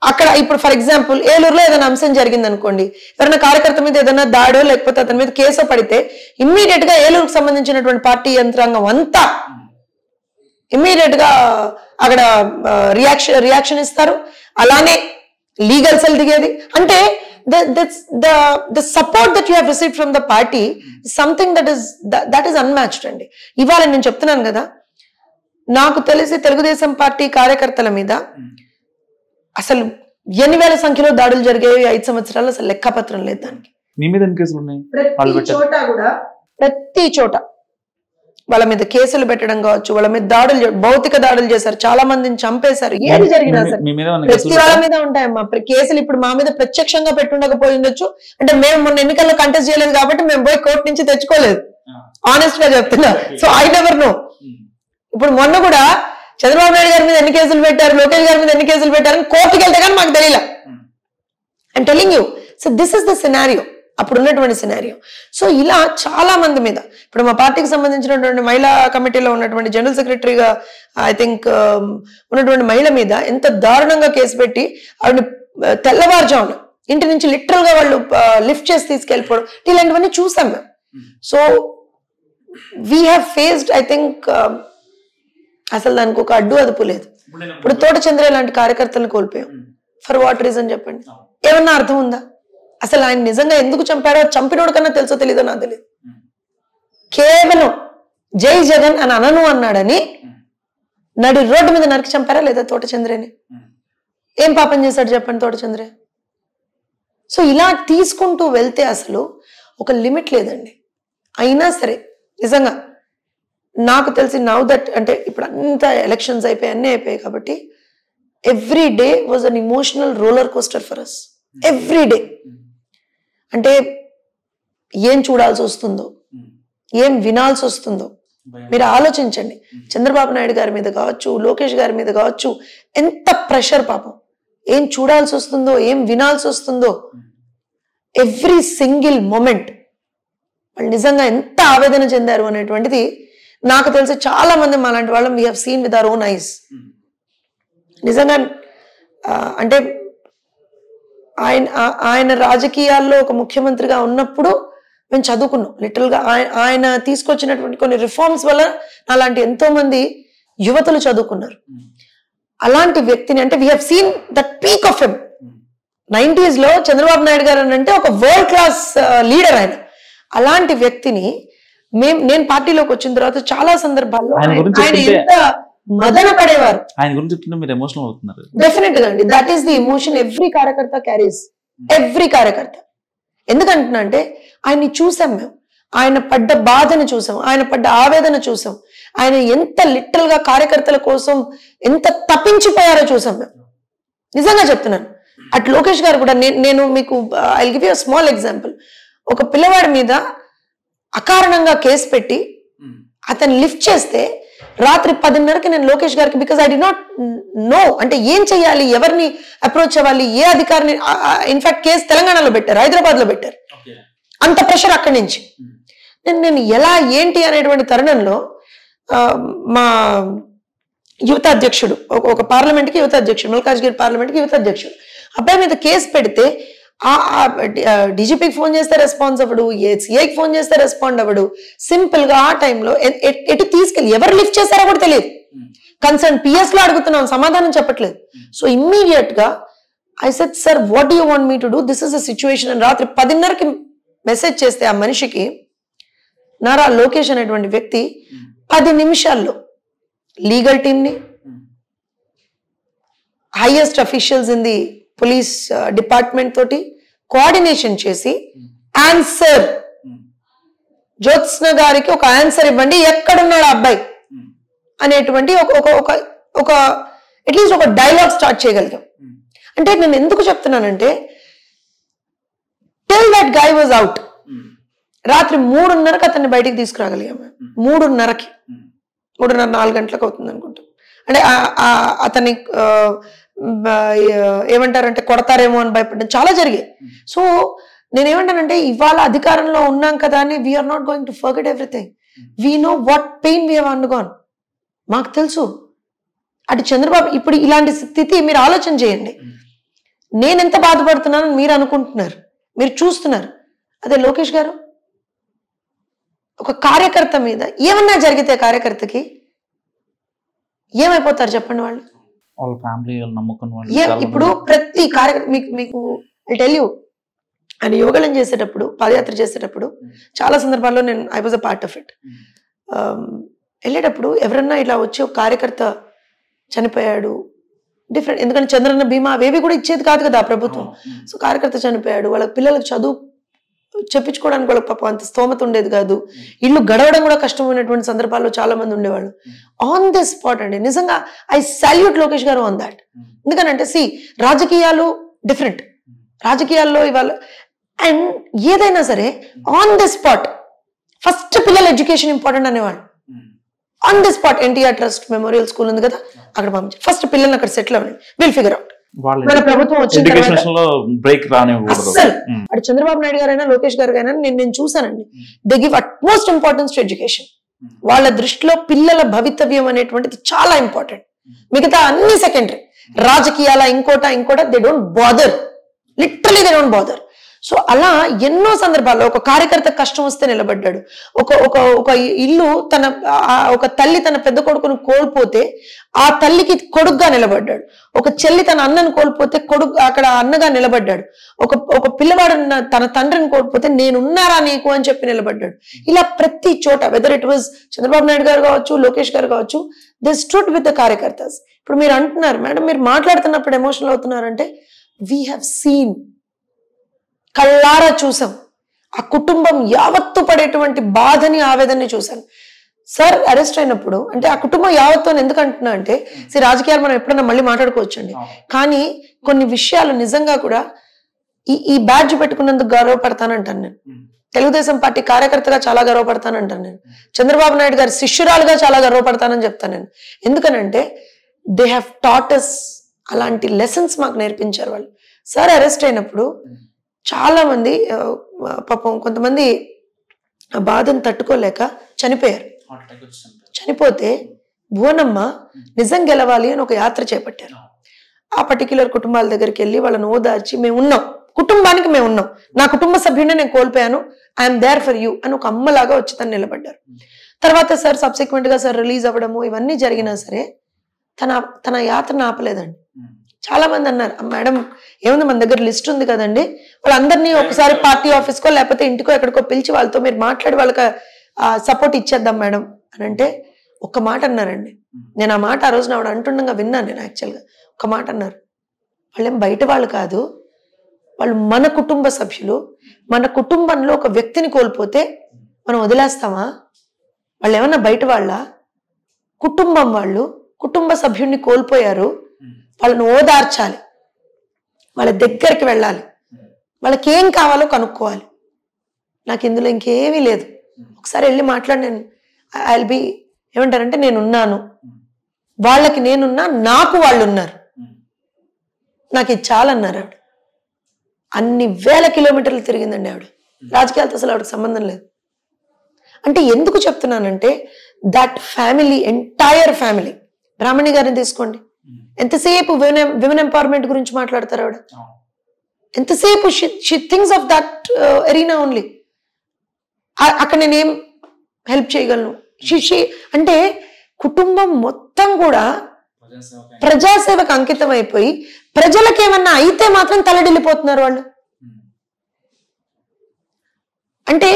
అక్కడ ఇప్పుడు ఫర్ ఎగ్జాంపుల్ ఏలూరులో ఏదైనా అంశం జరిగింది అనుకోండి, ఎవరైనా కార్యకర్త మీద ఏదైనా దాడో లేకపోతే అతని మీద కేసో పడితే ఇమ్మీడియట్ గా ఏలూరుకు సంబంధించినటువంటి పార్టీ యంత్రాంగం అంతా ఇమ్మీడియట్ గా అక్కడ రియాక్షన్ ఇస్తారు. అలానే లీగల్ సెల్ దిగేది. అంటే the support that you have received from the party is something that is unmatched అండి. ఇవాళ నేను చెప్తున్నాను కదా, నాకు తెలిసి తెలుగుదేశం పార్టీ కార్యకర్తల మీద అసలు 8,000 సంఖ్యలో దాడులు జరిగాయి 5 సంవత్సరాలు, అసలు లెక్కపత్రం లేదు దానికి. మీ మీద ఎన్ని కేసులు ఉన్నాయి? ప్రతి చోట వాళ్ళ మీద కేసులు పెట్టడం కావచ్చు, వాళ్ళ మీద దాడులు, భౌతిక దాడులు చేశారు, చాలా మందిని చంపేశారు. ఏది జరిగినా సరే ప్రతి వాళ్ళ మీద ఉంటాయమ్మా కేసులు. ఇప్పుడు మా మీద ప్రత్యక్షంగా పెట్టుండకపోయి ఉండొచ్చు, అంటే మేము మొన్న ఎన్నికల్లో కంటెస్ట్ చేయలేదు కాబట్టి మేము పోయి కోర్టు నుంచి తెచ్చుకోలేదు, ఆనెస్ట్ గా చెప్తున్నా. So I never know. ఇప్పుడు మొన్న కూడా చంద్రబాబు నాయుడు గారి మీద ఎన్ని కేసులు పెట్టారు, లోకేష్ గారి మీద ఎన్ని కేసులు పెట్టారని కోర్టుకి వెళ్తే కానీ మాకు తెలియలా. I'm telling you. So this is the scenario, అప్పుడు ఉన్నటువంటి సినారియో. సో ఇలా చాలా మంది మీద, ఇప్పుడు మా పార్టీకి సంబంధించినటువంటి మహిళా కమిటీలో ఉన్నటువంటి జనరల్ సెక్రటరీగా ఐ థింక్ ఉన్నటువంటి మహిళ మీద ఎంత దారుణంగా కేసు పెట్టి ఆవిడని తెల్లవారుజామున ఇంటి నుంచి లిటరల్ గా వాళ్ళు లిఫ్ట్ చేసి తీసుకెళ్ళిపోవడం, ఇలాంటివన్నీ చూసాం మేము. So we have faced, I think అసలు దానికి ఒక అడ్డు అదుపు లేదు. ఇప్పుడు తోట చంద్ర లాంటి కార్యకర్తలను కోల్పోయాం. ఫర్ వాట్ రీజన్ చెప్పండి? ఏమన్నా అర్థం ఉందా? అసలు ఆయన నిజంగా ఎందుకు చంపాడో, చంపినోడు కన్నా తెలుసో తెలీదో నాకు తెలియదు. కేవలం జై జగన్ అని అనను అన్నాడని నడి రోడ్డు మీద నరికి చంపారా లేదా తోట చంద్రని? ఏం పాపం చేశాడు చెప్పండి తోట చంద్ర? సో ఇలా తీసుకుంటూ వెళ్తే అసలు ఒక లిమిట్ లేదండి. అయినా సరే నిజంగా నాకు తెలిసి నౌ దట్, అంటే ఇప్పుడు అంత ఎలక్షన్స్ అయిపోయి అన్నీ అయిపోయాయి కాబట్టి every day was an emotional roller coaster for us. Every day అంటే ఏం చూడాల్సి వస్తుందో, ఏం వినాల్సి వస్తుందో మీరు ఆలోచించండి. చంద్రబాబు నాయుడు గారి మీద కావచ్చు, లోకేష్ గారి మీద కావచ్చు, ఎంత ప్రెషర్ పాపం. ఏం చూడాల్సి వస్తుందో, ఏం వినాల్సి వస్తుందో, ఎవ్రీ సింగిల్ మూమెంట్ వాళ్ళు నిజంగా ఎంత ఆవేదన చెందారు అనేటువంటిది నాకు తెలిసి చాలా మంది మాలాంటి వాళ్ళం we have seen with our own eyes. నిజంగా అంటే ఆయన రాజకీయాల్లో ఒక ముఖ్యమంత్రిగా ఉన్నప్పుడు మేము చదువుకున్నాం. లిటరల్ గా ఆయన తీసుకొచ్చినటువంటి కొన్ని రిఫార్మ్స్ వల్ల అలాంటి ఎంతో మంది యువతులు చదువుకున్నారు. అలాంటి వ్యక్తిని, అంటే we have seen that peak of him. 90s లో చంద్రబాబు నాయుడు గారు అంటే ఒక వరల్డ్ క్లాస్ లీడర్ ఆయన. అలాంటి వ్యక్తిని నేను పార్టీలోకి వచ్చిన తర్వాత చాలా సందర్భాల్లో ఆయన ఎంత మదన పడేవారు. ఆయన గురించి మీరు ఎమోషనల్ అవుతున్నారు. డెఫినెట్ గా అండి, that is the emotion every కార్యకర్త క్యారీస్, ఎవ్రీ కార్యకర్త. ఎందుకంటున్నా అంటే ఆయన్ని చూసాం మేము, ఆయన పడ్డ బాధను చూసాం, ఆయన పడ్డ ఆవేదన చూసాం, ఆయన ఎంత లిటరల్ గా కార్యకర్తల కోసం ఎంత తప్పించిపోయారో చూసాం మేము. నిజంగా చెప్తున్నాను. అటు లోకేష్ గారు కూడా, నేను మీకు I will give you a small example. ఒక పిల్లవాడి మీద అకారణంగా కేసు పెట్టి అతను లిఫ్ట్ చేస్తే రాత్రి 10:30కి నేను లోకేష్ గారికి, because I did not know అంటే ఏం చెయ్యాలి, ఎవరిని అప్రోచ్ అవ్వాలి, ఏ అధికారిని, ఇన్ఫాక్ట్ కేసు తెలంగాణలో పెట్టారు, హైదరాబాద్ లో పెట్టారు, అంత ప్రెషర్ అక్కడి నుంచి. నేను ఎలా ఏంటి అనేటువంటి తరుణంలో మా యువత అధ్యక్షుడు, ఒక పార్లమెంట్కి యువత అధ్యక్షుడు, మల్కాజ్గిరి పార్లమెంట్కి యువత అధ్యక్షుడు, అబ్బాయి మీద కేసు పెడితే డీజీపీకి ఫోన్ చేస్తే రెస్పాన్స్ అవ్వడు, సిఐకి ఫోన్ చేస్తే రెస్పాండ్ అవ్వడు. సింపుల్ గా ఆ టైంలో ఎటు తీసుకెళ్ళి ఎవరు లిఫ్ట్ చేస్తారో కూడా తెలియదు. కన్సర్న్ పిఎస్ లో అడుగుతున్నాం, సమాధానం చెప్పట్లేదు. సో ఇమ్మీడియట్ గా I said, sir what you want me to do, this is a situation అని రాత్రి 10:30కి మెసేజ్ చేస్తే ఆ మనిషికి నారా లోకేష్ అనేటువంటి వ్యక్తి 10 నిమిషాల్లో లీగల్ టీమ్ని, highest officials in the police department తోటి కోఆర్డినేషన్ చేసి ఆన్సర్ జ్యోత్స్న గారికి ఒక ఆన్సర్ ఇవ్వండి, ఎక్కడున్నాడు అబ్బాయి అనేటువంటి ఒక అట్లీస్ట్ ఒక డైలాగ్ స్టార్ట్ చేయగలిగాం. అంటే నేను ఎందుకు చెప్తున్నానంటే till that guy was out, రాత్రి 3:30కి అతన్ని బయటికి తీసుకురాగలిగాము. 3:30కి 3:30-4 గంటలకు అవుతుంది అనుకుంటాం. అంటే అతన్ని ఏమంటారంటే కొడతారేమో అని భయపడడం చాలా జరిగాయి. సో నేనేమంటానంటే ఇవాళ అధికారంలో ఉన్నాం కదా అని we are not going to forget everything. We know what pain we have undergone. మాకు తెలుసు. అటు చంద్రబాబు ఇప్పుడు ఇలాంటి స్థితి మీరు ఆలోచన చేయండి. నేను ఎంత బాధపడుతున్నానని మీరు అనుకుంటున్నారు, మీరు చూస్తున్నారు. అదే లోకేష్ గారు ఒక కార్యకర్త మీద ఏమన్నా జరిగితే కార్యకర్తకి ఏమైపోతారు చెప్పండి? వాళ్ళు వాళ్ళ ఫ్యామిలీ వాళ్ళు నమ్ముకున్న వాళ్ళు. ఇప్పుడు ప్రతి కార్యకర్త మీకు టెల్ యూ, ఆయన యోగాలను చేసేటప్పుడు, పాదయాత్ర చేసేటప్పుడు చాలా సందర్భాల్లో నేను I was a part of it. వెళ్ళేటప్పుడు ఎవరన్నా ఇలా వచ్చి ఒక కార్యకర్త చనిపోయాడు, డిఫరెంట్, ఎందుకంటే చంద్రన్న బీమా అవేవి కూడా ఇచ్చేది కాదు కదా ప్రభుత్వం. సో కార్యకర్త చనిపోయాడు, వాళ్ళ పిల్లలకు చదువు చెప్పించుకోవడానికి వాళ్ళకి పాపం అంత స్తోమత ఉండేది కాదు, ఇల్లు గడవడం కూడా కష్టమైనటువంటి సందర్భాల్లో చాలా మంది ఉండేవాళ్ళు. ఆన్ ది స్పాట్ అండి నిజంగా ఐ సాల్యూట్ లోకేష్ గారు ఆన్ దాట్. ఎందుకనంటే రాజకీయాలు డిఫరెంట్, రాజకీయాల్లో ఇవాళ అండ్ ఏదైనా సరే ఆన్ ది స్పాట్ ఫస్ట్ పిల్లల ఎడ్యుకేషన్ ఇంపార్టెంట్ అనేవాళ్ళు. On the spot NTR trust memorial school ఉంది కదా, అక్కడ పంపించి ఫస్ట్ పిల్లల్ని అక్కడ సెటిల్ అవ్వండి, విల్ ఫిగర్ అవుట్. మన ప్రభుత్వం వచ్చిన అటు చంద్రబాబు నాయుడు గారైనా లోకేష్ గారు అయినా నేను చూసానండి, they give utmost importance to education. వాళ్ళ దృష్టిలో పిల్లల భవితవ్యం అనేటువంటిది చాలా ఇంపార్టెంట్, మిగతా అన్ని సెకండరీ. రాజకీయాల ఇంకోట they don't bother, literally they don't bother. So అలా ఎన్నో సందర్భాల్లో ఒక కార్యకర్త కష్టం వస్తే నిలబడ్డాడు. ఒక ఇల్లు ఒక తల్లి తన పెద్ద కొడుకును కోల్పోతే ఆ తల్లికి కొడుకుగా నిలబడ్డాడు. ఒక చెల్లి తన అన్నను కోల్పోతే అక్కడ అన్నగా నిలబడ్డాడు. ఒక పిల్లవాడు తన తండ్రిని కోల్పోతే నేనున్నారా నీకు అని చెప్పి నిలబడ్డాడు. ఇలా ప్రతి చోట whether it was Chandrababu Naidu గారు కావచ్చు, లోకేష్ గారు కావచ్చు, దే స్టూడ్ విత్ ద కార్యకర్తస్. ఇప్పుడు మీరు అంటున్నారు మేడం, మీరు మాట్లాడుతున్నప్పుడు ఎమోషనల్ అవుతున్నారంటే వీ హ్యావ్ సీన్, కళ్ళారా చూసాం. ఆ కుటుంబం యావత్తు పడేటువంటి బాధని, ఆవేదనని చూశాను. సార్ అరెస్ట్ అయినప్పుడు అంటే ఆ కుటుంబం యావత్తు అని ఎందుకు అంటున్నా అంటే రాజకీయాలు మనం ఎప్పుడైనా మళ్ళీ మాట్లాడుకోవచ్చండి, కానీ కొన్ని విషయాలు నిజంగా కూడా ఈ బ్యాడ్జ్ పెట్టుకున్నందుకు గర్వపడతానంటాను నేను. తెలుగుదేశం పార్టీ కార్యకర్తగా చాలా గర్వపడతానంటాను నేను. చంద్రబాబు నాయుడు గారి శిష్యురాలుగా చాలా గర్వపడతానని చెప్తాను నేను. ఎందుకనంటే దే హ్యావ్ టాట్ us అలాంటి లెసన్స్ మాకు నేర్పించారు వాళ్ళు. సార్ అరెస్ట్ అయినప్పుడు చాలా మంది పాపం కొంతమంది ఆ బాధను తట్టుకోలేక చనిపోయారు. చనిపోతే భువనమ్మ నిజం గెలవాలి అని ఒక యాత్ర చేపట్టారు. ఆ పర్టిక్యులర్ కుటుంబాల దగ్గరికి వెళ్ళి వాళ్ళని ఓదార్చి మేము ఉన్నాం, కుటుంబానికి మేము ఉన్నాం, నా కుటుంబ సభ్యుడిని నేను కోల్పోయాను, ఐఎమ్ దేర్ ఫర్ యూ అని ఒక అమ్మలాగా వచ్చి తను నిలబడ్డారు. తర్వాత సార్ సబ్సిక్వెంట్ గా సార్ రిలీజ్ అవ్వడము ఇవన్నీ జరిగినా సరే తన యాత్రను ఆపలేదండి. చాలా మంది అన్నారు, మేడం ఏముంది మన దగ్గర లిస్ట్ ఉంది కదండి, వాళ్ళందరినీ ఒకసారి పార్టీ ఆఫీస్కో లేకపోతే ఇంటికో ఎక్కడికో పిలిచి వాళ్ళతో మీరు మాట్లాడి వాళ్ళకి సపోర్ట్ ఇచ్చేద్దాం మేడం అని అంటే ఒక్క మాట అన్నారండి. నేను ఆ మాట ఆ రోజున ఆవిడ అంటుండగా విన్నాను నేను. యాక్చువల్గా ఒక మాట అన్నారు, వాళ్ళేం బయట వాళ్ళు కాదు, వాళ్ళు మన కుటుంబ సభ్యులు, మన కుటుంబంలో ఒక వ్యక్తిని కోల్పోతే మనం వదిలేస్తామా? వాళ్ళు ఏమన్నా బయట వాళ్ళ? కుటుంబం వాళ్ళు, కుటుంబ సభ్యుడిని కోల్పోయారు, వాళ్ళని ఓదార్చాలి, వాళ్ళ దగ్గరికి వెళ్ళాలి, వాళ్ళకి ఏం కావాలో కనుక్కోవాలి. నాకు ఇందులో ఇంకేమీ లేదు, ఒకసారి వెళ్ళి మాట్లాడి నేను ఐల్ బి ఏమంటారంటే నేనున్నాను, వాళ్ళకి నేనున్నా, నాకు వాళ్ళు ఉన్నారు, నాకు ఇది చాలన్నారు ఆవిడ. అన్ని వేల కిలోమీటర్లు తిరిగిందండి ఆవిడ. రాజకీయాలతో అసలు ఆవిడకి సంబంధం లేదు. అంటే ఎందుకు చెప్తున్నానంటే దట్ ఫ్యామిలీ, ఎంటైర్ ఫ్యామిలీ, బ్రాహ్మణి గారిని తీసుకోండి, ఎంతసేపు విమెన్ ఎంపవర్మెంట్ గురించి మాట్లాడతారు ఆవిడ, ఎంతసేపు she things of that arena only. అక్కడ నేనేం హెల్ప్ చేయగలను, అంటే కుటుంబం మొత్తం కూడా ప్రజాసేవకు అంకితం అయిపోయి ప్రజలకు ఏమన్నా అయితే మాత్రం తలడిల్లిపోతున్నారు వాళ్ళు. అంటే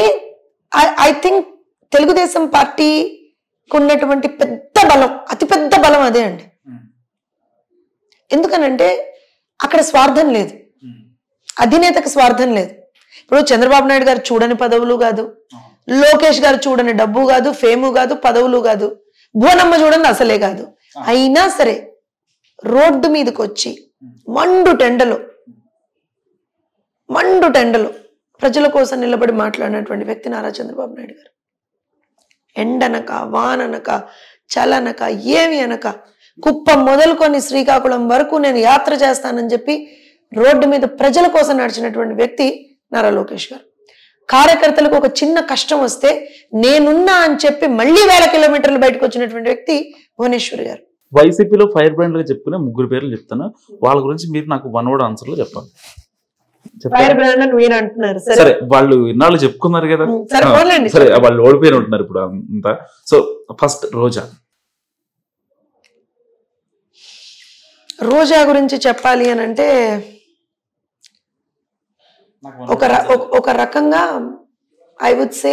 ఐ థింక్ తెలుగుదేశం పార్టీకి ఉన్నటువంటి పెద్ద బలం, అతిపెద్ద బలం అదే అండి. ఎందుకనంటే అక్కడ స్వార్థం లేదు, అధినేతకు స్వార్థం లేదు. ఇప్పుడు చంద్రబాబు నాయుడు గారు చూడని పదవులు కాదు, లోకేష్ గారు చూడని డబ్బు కాదు, ఫేము కాదు, పదవులు కాదు, భువనమ్మ చూడండి అసలే కాదు. అయినా సరే రోడ్డు మీదకి వచ్చి మండు టెండలు ప్రజల కోసం నిలబడి మాట్లాడినటువంటి వ్యక్తి నారా చంద్రబాబు నాయుడు గారు. ఎండనక, వాననక, చలనక, ఏమి అనక కుప్పం మొదలుకొని శ్రీకాకుళం వరకు నేను యాత్ర చేస్తానని చెప్పి రోడ్డు మీద ప్రజల కోసం నడిచినటువంటి వ్యక్తి నారా లోకేష్ గారు. కార్యకర్తలకు ఒక చిన్న కష్టం వస్తే నేనున్నా అని చెప్పి మళ్ళీ 1000 కిలోమీటర్లు బయటకు వచ్చినటువంటి వ్యక్తి భువనేశ్వరి గారు. వైసీపీలో ఫైర్ బ్రాండ్ గా చెప్పుకునే 3 పేర్లు చెప్తాను, వాళ్ళ గురించి మీరు నాకు 1 word ఆన్సర్ లో చెప్పండి. ఫైర్ బ్రాండ్ అని మీరు అంటున్నారు, సరే వాళ్ళు ఇన్నాళ్ళు చెప్పుకున్నారు కదా, సరే వాళ్ళు ఓడిపోయిన ఉంటున్నారు ఇప్పుడు అంతా. సో ఫస్ట్ రోజా గురించి చెప్పాలి అని అంటే ఒక రకంగా ఐ వుడ్ సే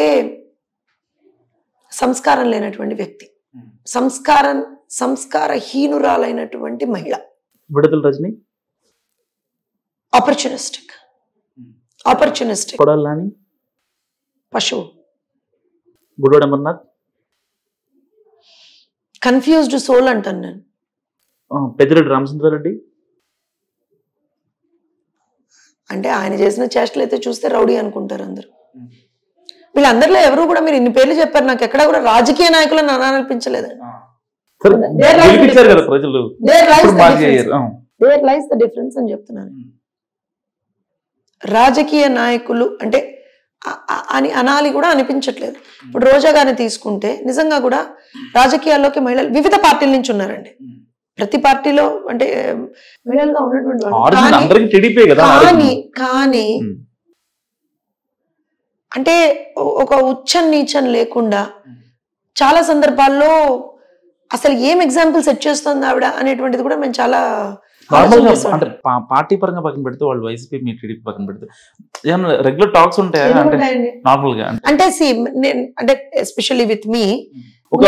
సంస్కారం లేనటువంటి వ్యక్తి, సంస్కారహీనురాలైనటువంటి మహిళ. విడుదల రజని ఆపర్చునిస్టిక్ పశువు. గుడివాడ అమర్నాథ్ కన్ఫ్యూజ్డ్ సోల్ అంటాను నేను. పెద్దిరెడ్డి రామచంద్రారెడ్డి అంటే ఆయన చేసిన చేష్టలు అయితే చూస్తే రౌడీ అనుకుంటారు అందరు. వీళ్ళందరిలో ఎవరు కూడా మీరు ఇన్ని పేర్లు చెప్పారు, నాకు ఎక్కడా కూడా రాజకీయ నాయకులను అనిపించలేదండి. దేర్ లైస్ ద డిఫరెన్స్ అని చెప్తున్నాను. రాజకీయ నాయకులు అంటే అని అనాలి కూడా అనిపించట్లేదు. ఇప్పుడు రోజా గారిని తీసుకుంటే నిజంగా కూడా రాజకీయాల్లోకి మహిళలు వివిధ పార్టీల నుంచి ఉన్నారండి. ప్రతి పార్టీలో అంటే మహిళలుగా ఉన్నటువంటి కానీ అంటే ఒక ఉచ్చం నీచం లేకుండా చాలా సందర్భాల్లో అసలు ఏం ఎగ్జాంపుల్ సెట్ చేస్తుంది ఆవిడ అనేటువంటిది కూడా మేము చాలా అంటే పార్టీ పరంగా పక్కన పెడితే వాళ్ళు వైసీపీ మీ టీడీపీ పక్కన పెడితే ఏమన్నా రెగ్యులర్ టాక్స్ ఉంటాయా అంటే నార్మల్ గా అంటే అంటే ఎస్పెషల్లీ విత్ మీ ఒక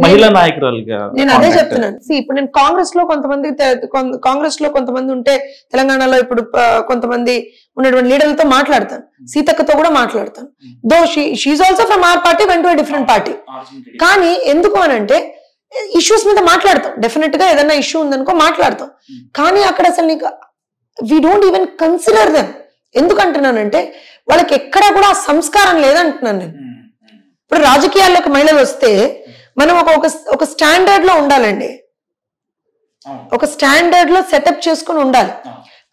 మహిళా నాయకురాలుగా నేను అదే చెప్తున్నాను. ఇప్పుడు నేను కాంగ్రెస్ లో కొంతమంది ఉంటే తెలంగాణలో ఇప్పుడు కొంతమంది ఉన్నటువంటి లీడర్లతో మాట్లాడతాను, సీతక్కతో కూడా మాట్లాడతాను. Though she also from our party went to a different party. కానీ ఎందుకు అనంటే ఇష్యూస్ మీద మాట్లాడతాం, డెఫినెట్ గా ఏదైనా ఇష్యూ ఉందనుకో మాట్లాడతాం. కానీ అక్కడ అసలు నీకు we don't even consider them. ఎందుకంటున్నానంటే వాళ్ళకి ఎక్కడా కూడా సంస్కారం లేదంటున్నాను నేను. ఇప్పుడు రాజకీయాల్లోకి మహిళలు వస్తే మనం ఒక స్టాండర్డ్ లో ఉండాలండి, ఒక స్టాండర్డ్ లో సెటప్ చేసుకుని ఉండాలి.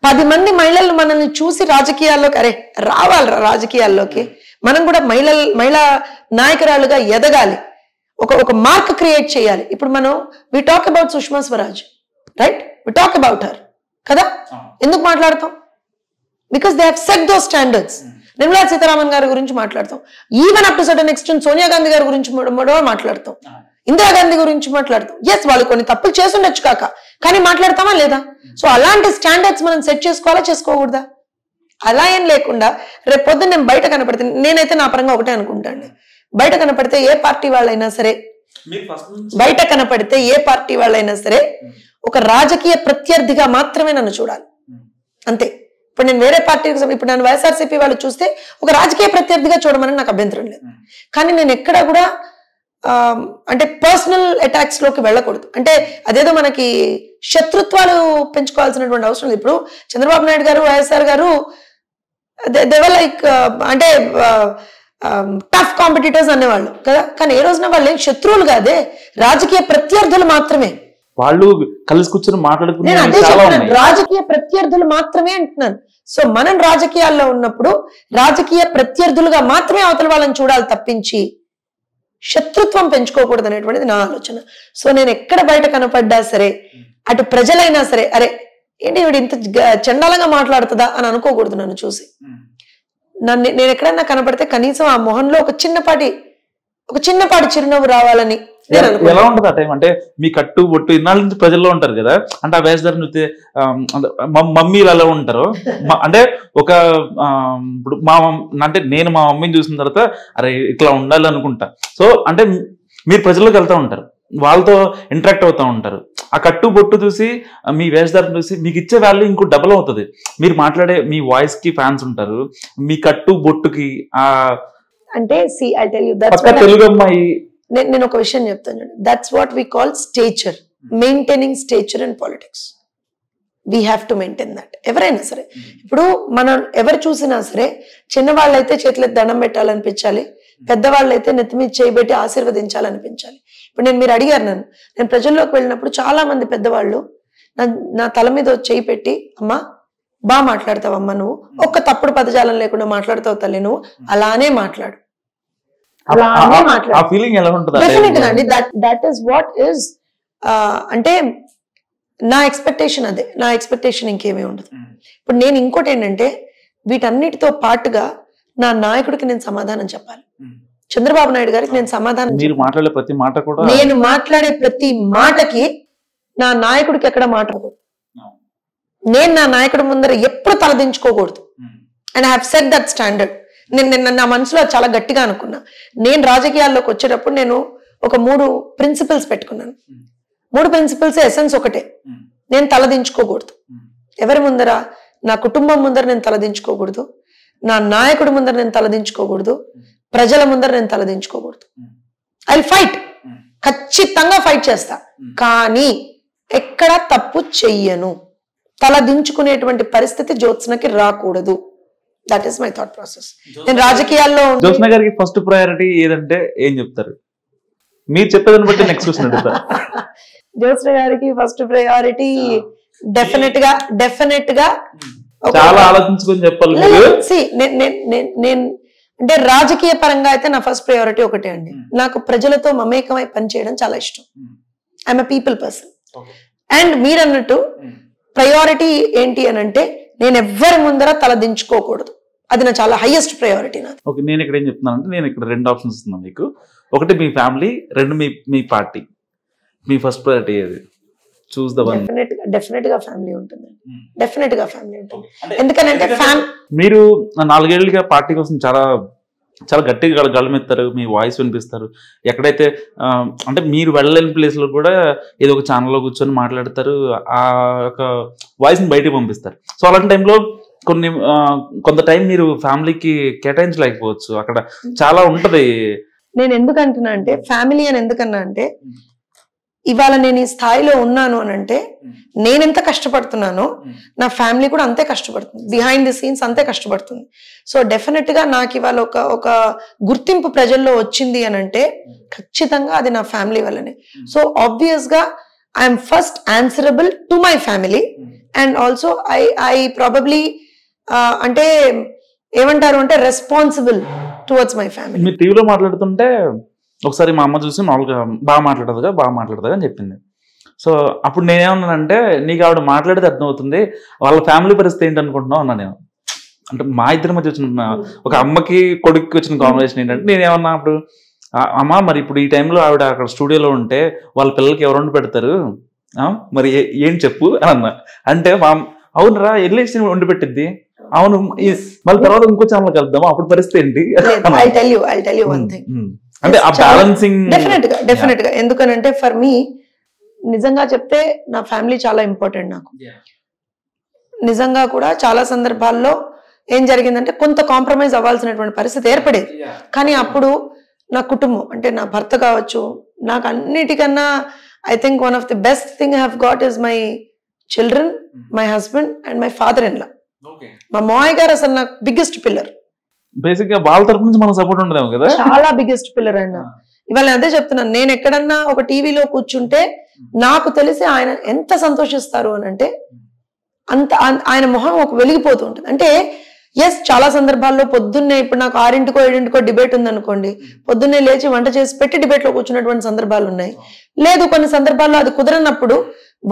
10 మంది మహిళలు మనల్ని చూసి రాజకీయాల్లోకి అరే రావాలి, రాజకీయాల్లోకి మనం కూడా మహిళా నాయకురాలుగా ఎదగాలి, ఒక మార్క్ క్రియేట్ చేయాలి. ఇప్పుడు మనం we talk about Sushma Swaraj, right? We talk about her కదా. ఎందుకు మాట్లాడతాం? Because they have set those standards. Nirmala Sitharaman గారి గురించి మాట్లాడతాం, even up to certain extent Sonia Gandhi గారి గురించి మాట్లాడతాం, ఇందిరాగాంధీ గురించి మాట్లాడతాం. ఎస్ వాళ్ళు కొన్ని తప్పులు చేసుండొచ్చు కానీ మాట్లాడతామా లేదా? సో అలాంటి స్టాండర్డ్స్ మనం సెట్ చేసుకోవాలా చేసుకోకూడదా? అలా ఏం లేకుండా రేపు పొద్దున్న నేను బయట కనపడితే, నేనైతే నా పరంగా ఒకటే అనుకుంటాను, బయట కనపడితే ఏ పార్టీ వాళ్ళైనా సరే ఒక రాజకీయ ప్రత్యర్థిగా మాత్రమే నన్ను చూడాలి, అంతే. ఇప్పుడు నేను వేరే పార్టీకి ఇప్పుడు నన్ను వైఎస్ఆర్సీపీ వాళ్ళు చూస్తే ఒక రాజకీయ ప్రత్యర్థిగా చూడమని నాకు అభ్యంతరం లేదు. కానీ నేను ఎక్కడా కూడా అంటే పర్సనల్ అటాక్స్ లోకి వెళ్ళకూడదు. అంటే అదేదో మనకి శత్రుత్వాలు పెంచుకోవాల్సినటువంటి అవసరం లేదు. ఇప్పుడు చంద్రబాబు నాయుడు గారు, వైఎస్ఆర్ గారు దేవర్ లైక్ అంటే టఫ్ కాంపిటీటర్స్ అనేవాళ్ళు కదా. కానీ ఏ రోజున వాళ్ళు ఏం శత్రువులు కాదే, రాజకీయ ప్రత్యర్థులు మాత్రమే. వాళ్ళు కలిసి కూర్చొని మాట్లాడుకునే రాజకీయ ప్రత్యర్థులు మాత్రమే అంటున్నాను. సో మనం రాజకీయాల్లో ఉన్నప్పుడు రాజకీయ ప్రత్యర్థులుగా మాత్రమే అవతల వాళ్ళని చూడాలి తప్పించి శత్రుత్వం పెంచుకోకూడదు అనేటువంటిది నా ఆలోచన. సో నేను ఎక్కడ బయట కనపడ్డా సరే, అటు ప్రజలైనా సరే, అరే ఏంటి వీడు ఇంత చండాలంగా మాట్లాడుతుందా అని అనుకోకూడదు నన్ను చూసి. నేను ఎక్కడన్నా కనపడితే కనీసం ఆ మొహంలో ఒక చిన్నపాటి చిరునవ్వు రావాలని. ఎలా ఉంటది ఆ టైం? అంటే మీ కట్టు బొట్టు ఇన్నాళ్ళ నుంచి ప్రజల్లో ఉంటారు కదా, అంటే ఆ వేషధారణ చూస్తే మమ్మీలు ఎలా ఉంటారు అంటే ఒక ఇప్పుడు అంటే నేను మా మమ్మీని చూసిన తర్వాత అరే ఇట్లా ఉండాలి అనుకుంటా. సో అంటే మీరు ప్రజల్లోకి వెళ్తూ ఉంటారు, వాళ్ళతో ఇంటరాక్ట్ అవుతూ ఉంటారు. ఆ కట్టు బొట్టు చూసి మీ వేషధారణ చూసి మీకు ఇచ్చే వాల్యూ ఇంకో డబుల్ అవుతుంది. మీరు మాట్లాడే మీ వాయిస్ కి ఫ్యాన్స్ ఉంటారు, మీ కట్టు బొట్టుకి అంటే see I tell you Telugu అమ్మాయి. నేను ఒక విషయం చెప్తాను చూడండి, that's what we call stature, maintaining stature in politics. We have to maintain that. ఎవరైనా సరే, ఇప్పుడు మనం ఎవరు చూసినా సరే, చిన్నవాళ్ళైతే చేతులెత్తి దండం పెట్టాలనిపించాలి, పెద్దవాళ్ళైతే నెత్తి మీద చేయబెట్టి ఆశీర్వదించాలనిపించాలి. ఇప్పుడు మీరు అడిగారు నేను ప్రజల్లోకి వెళ్ళినప్పుడు చాలా మంది పెద్దవాళ్ళు నా తల మీద చేయి పెట్టి, అమ్మా బాగా మాట్లాడతావమ్మా, నువ్వు ఒక్క తప్పుడు పదజాలం లేకుండా మాట్లాడతావు తల్లి, నువ్వు అలానే మాట్లాడు, అలానే మాట్లాడు. డెఫినెట్గా అండి, దట్ ఈస్ వాట్ ఈస్ అంటే నా ఎక్స్పెక్టేషన్. అదే నా ఎక్స్పెక్టేషన్, ఇంకేమీ ఉండదు. ఇప్పుడు నేను ఇంకోటి ఏంటంటే, వీటన్నిటితో పాటుగా నా నాయకుడికి నేను సమాధానం చెప్పాలి. చంద్రబాబు నాయుడు గారికి నేను సమాధానం, నేను మాట్లాడే ప్రతి మాటకి నా నాయకుడికి ఎక్కడ మాట్లాడకూడదు, నేను నా నాయకుడి ముందర ఎప్పుడు తలదించుకోకూడదు. And I have set that standard. నేను నా మనసులో చాలా గట్టిగా అనుకున్నా. నేను రాజకీయాల్లోకి వచ్చేటప్పుడు నేను ఒక 3 ప్రిన్సిపల్స్ పెట్టుకున్నాను. 3 ప్రిన్సిపల్స్ ఎసెన్స్ ఒకటే, నేను తలదించుకోకూడదు ఎవరి ముందర, నా కుటుంబం ముందర నేను తలదించుకోకూడదు, నా నాయకుడి ముందర నేను తలదించుకోకూడదు, ప్రజల ముందర నేను తలదించుకోకూడదు. ఐ విల్ ఫైట్, ఖచ్చితంగా ఫైట్ చేస్తా, కానీ ఎక్కడ తప్పు చెయ్యను, తలదించుకునేటువంటి పరిస్థితి జ్యోత్స్నకి రాకూడదు. That is my thought process. నేను రాజకీయాల్లో జ్యోత్స్న గారికి ఫస్ట్ ప్రయారిటీ ఏదంటే ఏం చెప్తారు? మీరు చెప్పేదాన్ని బట్టి నెక్స్ట్ క్వశ్చన్ అడుగుతా. జ్యోత్స్న గారికి ఫస్ట్ ప్రయారిటీ డెఫినెట్ గా చాలా ఆలోచించుకొని చెప్పాలి. నేను అంటే రాజకీయ పరంగా అయితే నా ఫస్ట్ ప్రయారిటీ ఒకటే అండి, నాకు ప్రజలతో మమేకమై పనిచేయడం చాలా ఇష్టం. I'm a people person. And మీరు అన్నట్టు ప్రయారిటీ ఏంటి అని అంటే, నేను ఎవ్వరి ముందర తలదించుకోకూడదు, అది నా చాలా హైయెస్ట్ ప్రయారిటీ నాది. ఓకే, నేను ఇక్కడ ఏం చెప్తున్నాను అంటే, నేను ఇక్కడ 2 ఆప్షన్స్ ఇస్తున్నాను మీకు. ఒకటి మీ ఫ్యామిలీ, 2 మీ పార్టీ. మీ ఫస్ట్ ప్రయారిటీ ఏది? Choose the one. డెఫినెట్ గా ఫ్యామిలీ ఉంటుంది. డెఫినెట్ గా ఫ్యామిలీ ఉంటుంది. ఎందుకంటే మీరు 4 ఏళ్ళుగా పార్టీ కోసం చాలా చాలా గట్టిగా గళమెత్తారు, మీ వాయిస్ వినిపిస్తారు. ఎక్కడైతే అంటే మీరు వెళ్ళలేని ప్లేస్ లో కూడా ఏదో ఒక ఛానల్లో కూర్చొని మాట్లాడతారు, ఆ యొక్క వాయిస్ ని బయటకు పంపిస్తారు. సో అలాంటి టైంలో కొంత టైం మీరు ఫ్యామిలీకి కేటాయించలేకపోవచ్చు, అక్కడ చాలా ఉంటది. నేను ఎందుకంటున్నా అంటే, ఫ్యామిలీ అని ఎందుకన్నా అంటే, ఇవాళ నేను ఈ స్థాయిలో ఉన్నాను అని అంటే, నేనెంత కష్టపడుతున్నానో నా ఫ్యామిలీ కూడా అంతే కష్టపడుతుంది, బిహైండ్ ది సీన్స్ అంతే కష్టపడుతుంది. సో డెఫినెట్ గా నాకు ఇవాళ ఒక గుర్తింపు ప్రజల్లో వచ్చింది అని అంటే, ఖచ్చితంగా అది నా ఫ్యామిలీ వల్లనే. సో ఆబ్వియస్ గా I'm first answerable to my family, and also I probably అంటే ఏమంటారు అంటే, రెస్పాన్సిబుల్ టువర్డ్స్ మై ఫ్యామిలీ. మీరు టీవీలో మాట్లాడుతుంటే ఒకసారి మా అమ్మ చూసి మామూలుగా బాగా మాట్లాడదుగా అని చెప్పింది. సో అప్పుడు నేనేమన్నానంటే, నీకు ఆవిడ మాట్లాడితే అర్థమవుతుంది, వాళ్ళ ఫ్యామిలీ పరిస్థితి ఏంటి అనుకుంటున్నావు అన్నా నేను. అంటే మా ఇద్దరి మధ్య వచ్చిన ఒక అమ్మకి కొడుక్కి వచ్చిన కాన్వర్సేషన్ ఏంటంటే, నేనేమన్నా అప్పుడు, అమ్మ మరి ఇప్పుడు ఈ టైంలో ఆవిడ అక్కడ స్టూడియోలో ఉంటే వాళ్ళ పిల్లలకి ఎవరు వండి పెడతారు, మరి ఏం చెప్పు అని అన్నా. అంటే అవునరా వెళ్ళేసి వండి పెట్టిద్ది, అవును మళ్ళీ తర్వాత ఇంకో ఛానల్కి వెళ్దాము, అప్పుడు పరిస్థితి ఏంటి? అంటే ఆ బ్యాలెన్సింగ్ డెఫినెట్ గా ఎందుకనంటే, ఫర్ మీ నిజంగా చెప్తే నా ఫ్యామిలీ చాలా ఇంపార్టెంట్ నాకు. నిజంగా కూడా చాలా సందర్భాల్లో ఏం జరిగిందంటే, కొంత కాంప్రమైజ్ అవ్వాల్సినటువంటి పరిస్థితి ఏర్పడేది. కానీ అప్పుడు నా కుటుంబం అంటే నా భర్త కావచ్చు, నాకు అన్నిటికన్నా I think one of the best thing I have got is my children, my husband and my father in law. మా మావయ్య గారు అసలు నాకు బిగ్గెస్ట్ పిల్లర్. బేసిక్ గా వాళ్ళ తరపు నుంచి మనకు సపోర్ట్ ఉండదేమో కదా, చాలా బిగ్గెస్ట్ పిల్లర్ అండి. ఇవాళ అదే చెప్తున్నాను, నేను ఎక్కడన్నా ఒక టీవీలో కూర్చుంటే నాకు తెలిసి ఆయన ఎంత సంతోషిస్తారు అని అంటే, అంత ఆయన మొహం ఒక వెలిగిపోతూ ఉంటుంది. అంటే ఎస్, చాలా సందర్భాల్లో పొద్దున్నే, ఇప్పుడు నాకు 6 7 డిబేట్ ఉందనుకోండి, పొద్దున్నే లేచి వంట చేసి పెట్టి డిబేట్ లో కూర్చున్నటువంటి సందర్భాలు ఉన్నాయి. లేదు, కొన్ని సందర్భాల్లో అది కుదరనప్పుడు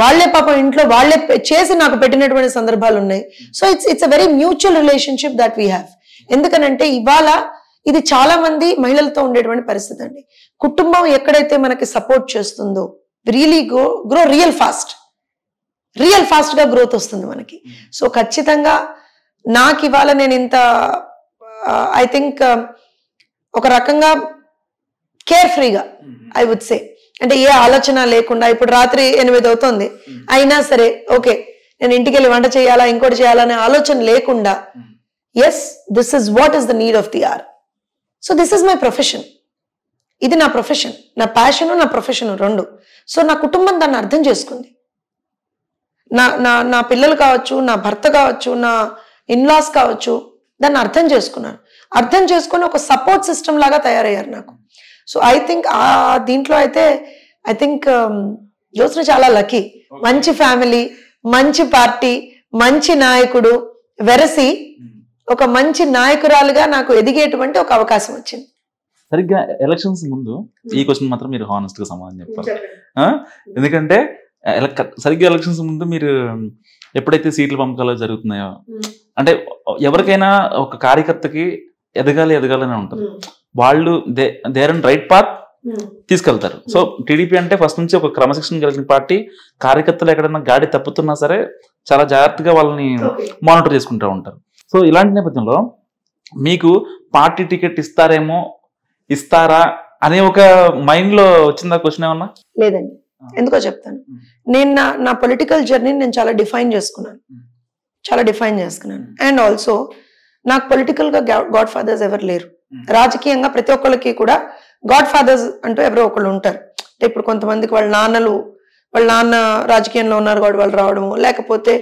వాళ్లే పాపం ఇంట్లో వాళ్లే చేసి నాకు పెట్టినటువంటి సందర్భాలు ఉన్నాయి. So it's a very mutual relationship that we have. ఎందుకనంటే ఇవాళ ఇది చాలా మంది మహిళలతో ఉండేటువంటి పరిస్థితి అండి. కుటుంబం ఎక్కడైతే మనకి సపోర్ట్ చేస్తుందో, రియలీ గ్రో రియల్ ఫాస్ట్ గా గ్రోత్ వస్తుంది మనకి. సో ఖచ్చితంగా నాకు ఇవాళ నేను ఇంత ఐ థింక్ ఒక రకంగా కేర్ ఫ్రీగా ఐ వుడ్ సే, అంటే ఏ ఆలోచన లేకుండా, ఇప్పుడు రాత్రి 8 అవుతుంది అయినా సరే ఓకే నేను ఇంటికి వెళ్ళి వంట చేయాలా ఇంకోటి చేయాలా అనే ఆలోచన లేకుండా, yes this is what is the need of the hour. So this is my profession, ఇది నా ప్రొఫెషన్, నా ప్యాషన్ నా ప్రొఫెషన్ రెండు. సో నా కుటుంబం దాన్ని అర్థం చేసుకుంది. నా నా నా పిల్లలు కావచ్చు, నా భర్త కావచ్చు, నా ఇన్లాస్ కావచ్చు, దాన్ని అర్థం చేసుకున్నాను. అర్థం చేసుకుని ఒక సపోర్ట్ సిస్టమ్ లాగా తయారయ్యారు నాకు. సో ఐ థింక్ ఆ దీంట్లో అయితే ఐ థింక్ జ్యోత్స్న చాలా లక్కీ. మంచి ఫ్యామిలీ, మంచి పార్టీ, మంచి నాయకుడు వెరసి ఒక మంచి నాయకురాలుగా నాకు ఎదిగేటువంటి ఒక అవకాశం వచ్చింది. సరిగ్గా ఎలక్షన్స్ ముందు ఈ క్వశ్చన్ మాత్రం మీరు హానెస్ట్ గా సమాధానం చెప్పాలి. ఎందుకంటే సరిగ్గా ఎలక్షన్స్ ముందు మీరు ఎప్పుడైతే సీట్ల పంపకాలు జరుగుతున్నాయో, అంటే ఎవరికైనా ఒక కార్యకర్తకి ఎదగాలి ఎదగాలని ఉంటారు. వాళ్ళు దేర్ అండ్ రైట్ పాత్ తీసుకెళ్తారు. సో టీడీపీ అంటే ఫస్ట్ నుంచి ఒక క్రమశిక్షణ కలిగిన పార్టీ. కార్యకర్తలు ఎక్కడైనా గాడి తప్పుతున్నా సరే చాలా జాగ్రత్తగా వాళ్ళని మానిటర్ చేసుకుంటూ ఉంటారు. సో ఇలాంటి నేపథ్యంలో మీకు పార్టీ టికెట్ ఇస్తారేమో, ఇస్తారా అనే ఒక మైండ్ లో వచ్చిందా క్వశ్చన్ ఏమన్నా? లేదండి, ఎందుకో చెప్తాను. నేను నా పొలిటికల్ జర్నీ నేను చాలా డిఫైన్ చేసుకున్నాను. అండ్ ఆల్సో నాకు పొలిటికల్ గా గాడ్ ఫాదర్స్ ఎవరు లేరు. రాజకీయంగా ప్రతి ఒక్కరికి కూడా గాడ్ ఫాదర్స్ అంటూ ఎవరో ఒకళ్ళు ఉంటారు. అంటే ఇప్పుడు కొంతమందికి వాళ్ళ నాన్న రాజకీయంలో ఉన్నారు కాబట్టి వాళ్ళు రావడము, లేకపోతే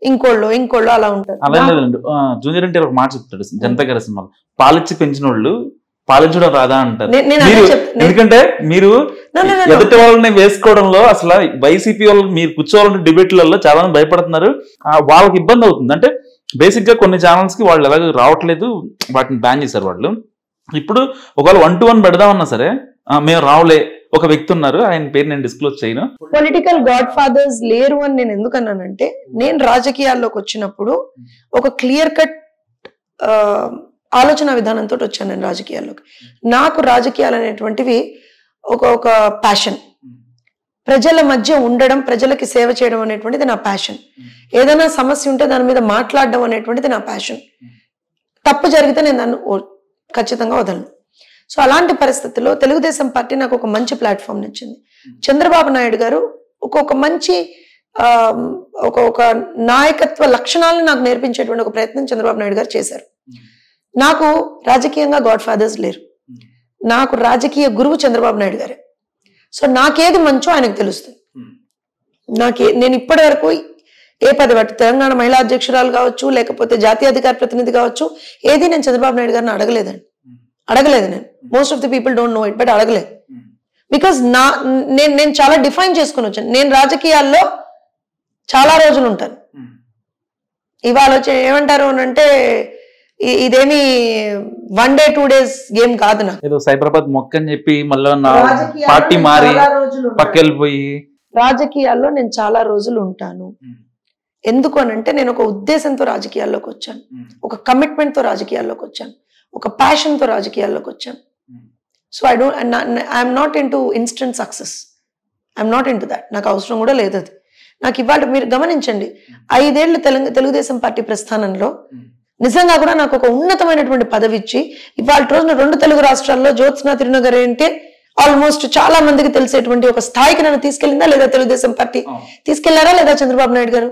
ఇంకోళ్ళు అలా ఉంటారు. జూనియర్ అంటే ఒక మాట చెప్తాడు జనతా గారి సినిమాలో, పాలిచ్చి పెంచిన వాళ్ళు పాలించడం రాదా అంటారు. ఎందుకంటే మీరు ఎదుటి వాళ్ళని వేసుకోవడంలో అసలు వైసీపీ వాళ్ళు మీరు కూర్చోవాలంటే డిబేట్లలో చాలా మంది భయపడుతున్నారు. వాళ్ళకి ఇబ్బంది అవుతుంది. అంటే బేసిక్ గా కొన్ని ఛానల్స్ కి వాళ్ళు ఎలాగో రావట్లేదు, వాటిని బ్యాన్ చేశారు వాళ్ళు. ఇప్పుడు ఒకవేళ 1-to-1 పెడదామన్నా సరే మేము రావులే, ఒక వ్యక్తి ఉన్నారు, ఆయన పేరు నేను డిస్క్లోజ్ చేయను. పొలిటికల్ గాడ్ ఫాదర్స్ లేరు అని నేను ఎందుకన్నానంటే, నేను రాజకీయాల్లోకి వచ్చినప్పుడు ఒక క్లియర్ కట్ ఆలోచన విధానంతో వచ్చాను నేను రాజకీయాల్లోకి. నాకు రాజకీయాలు అనేటువంటివి ఒక ప్యాషన్. ప్రజల మధ్య ఉండడం, ప్రజలకి సేవ చేయడం అనేటువంటిది నా ప్యాషన్. ఏదైనా సమస్య ఉంటే దాని మీద మాట్లాడడం అనేటువంటిది నా ప్యాషన్. తప్పు జరిగితే నేను దాన్ని ఖచ్చితంగా వదలను. సో అలాంటి పరిస్థితుల్లో తెలుగుదేశం పార్టీ నాకు ఒక మంచి ప్లాట్ఫామ్ ఇచ్చింది. చంద్రబాబు నాయుడు గారు ఒక మంచి ఒక నాయకత్వ లక్షణాలను నాకు నేర్పించేటువంటి ఒక ప్రయత్నం చంద్రబాబు నాయుడు గారు చేశారు. నాకు రాజకీయంగా గాడ్ ఫాదర్స్ లేరు. నాకు రాజకీయ గురువు చంద్రబాబు నాయుడు గారే. సో నాకేది మంచో ఆయనకు తెలుస్తుంది. నేను ఇప్పటి వరకు ఏ పదవి, తెలంగాణ మహిళా అధ్యక్షురాలు కావచ్చు, లేకపోతే జాతీయ అధికార ప్రతినిధి కావచ్చు, ఏది నేను చంద్రబాబు నాయుడు గారిని అడగలేదు నేను. Most of the people don't know it, but అడగలేదు. బికాస్ నేను చాలా డిఫైన్ చేసుకుని వచ్చాను. నేను రాజకీయాల్లో చాలా రోజులు ఉంటాను. ఇవాళ వచ్చి ఏమంటారు అని అంటే, ఇదేమి 1 day 2 days గేమ్ కాదు. నాకు ఏదో సైబరాబాద్ మొక్క అని చెప్పి మళ్ళీ పార్టీ మారి పక్కెళ్ళిపోయి రాజకీయాల్లో నేను చాలా రోజులు ఉంటాను. ఎందుకు అనంటే నేను ఒక ఉద్దేశంతో రాజకీయాల్లోకి వచ్చాను, ఒక కమిట్మెంట్ తో రాజకీయాల్లోకి వచ్చాను, ఒక ప్యాషన్ తో రాజకీయాల్లోకి వచ్చాను. So I'm not in to instant success, I'm not in to that. నాకు అవసరం కూడా లేదు అది. నాకు ఇవాళ మీరు గమనించండి, 5 ఏళ్ల తెలుగుదేశం పార్టీ ప్రస్థానంలో నిజంగా కూడా నాకు ఒక ఉన్నతమైనటువంటి పదవి ఇచ్చి ఇవాళ రోజున 2 తెలుగు రాష్ట్రాల్లో జ్యోత్స్న తిరునగర్ అంటే ఆల్మోస్ట్ చాలా మందికి తెలిసేటువంటి ఒక స్థాయికి నన్ను తీసుకెళ్ళిందా లేదా తెలుగుదేశం పార్టీ? తీసుకెళ్లారా లేదా చంద్రబాబు నాయుడు గారు?